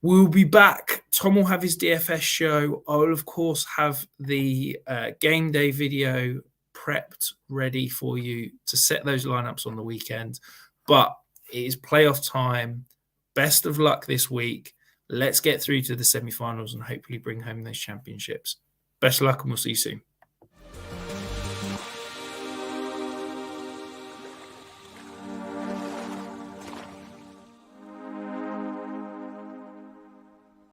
Speaker 3: We'll be back. Tom will have his DFS show. I will, of course, have the game day video prepped, ready for you to set those lineups on the weekend. But it is playoff time. Best of luck this week. Let's get through to the semifinals and hopefully bring home those championships. Best of luck and we'll see you soon.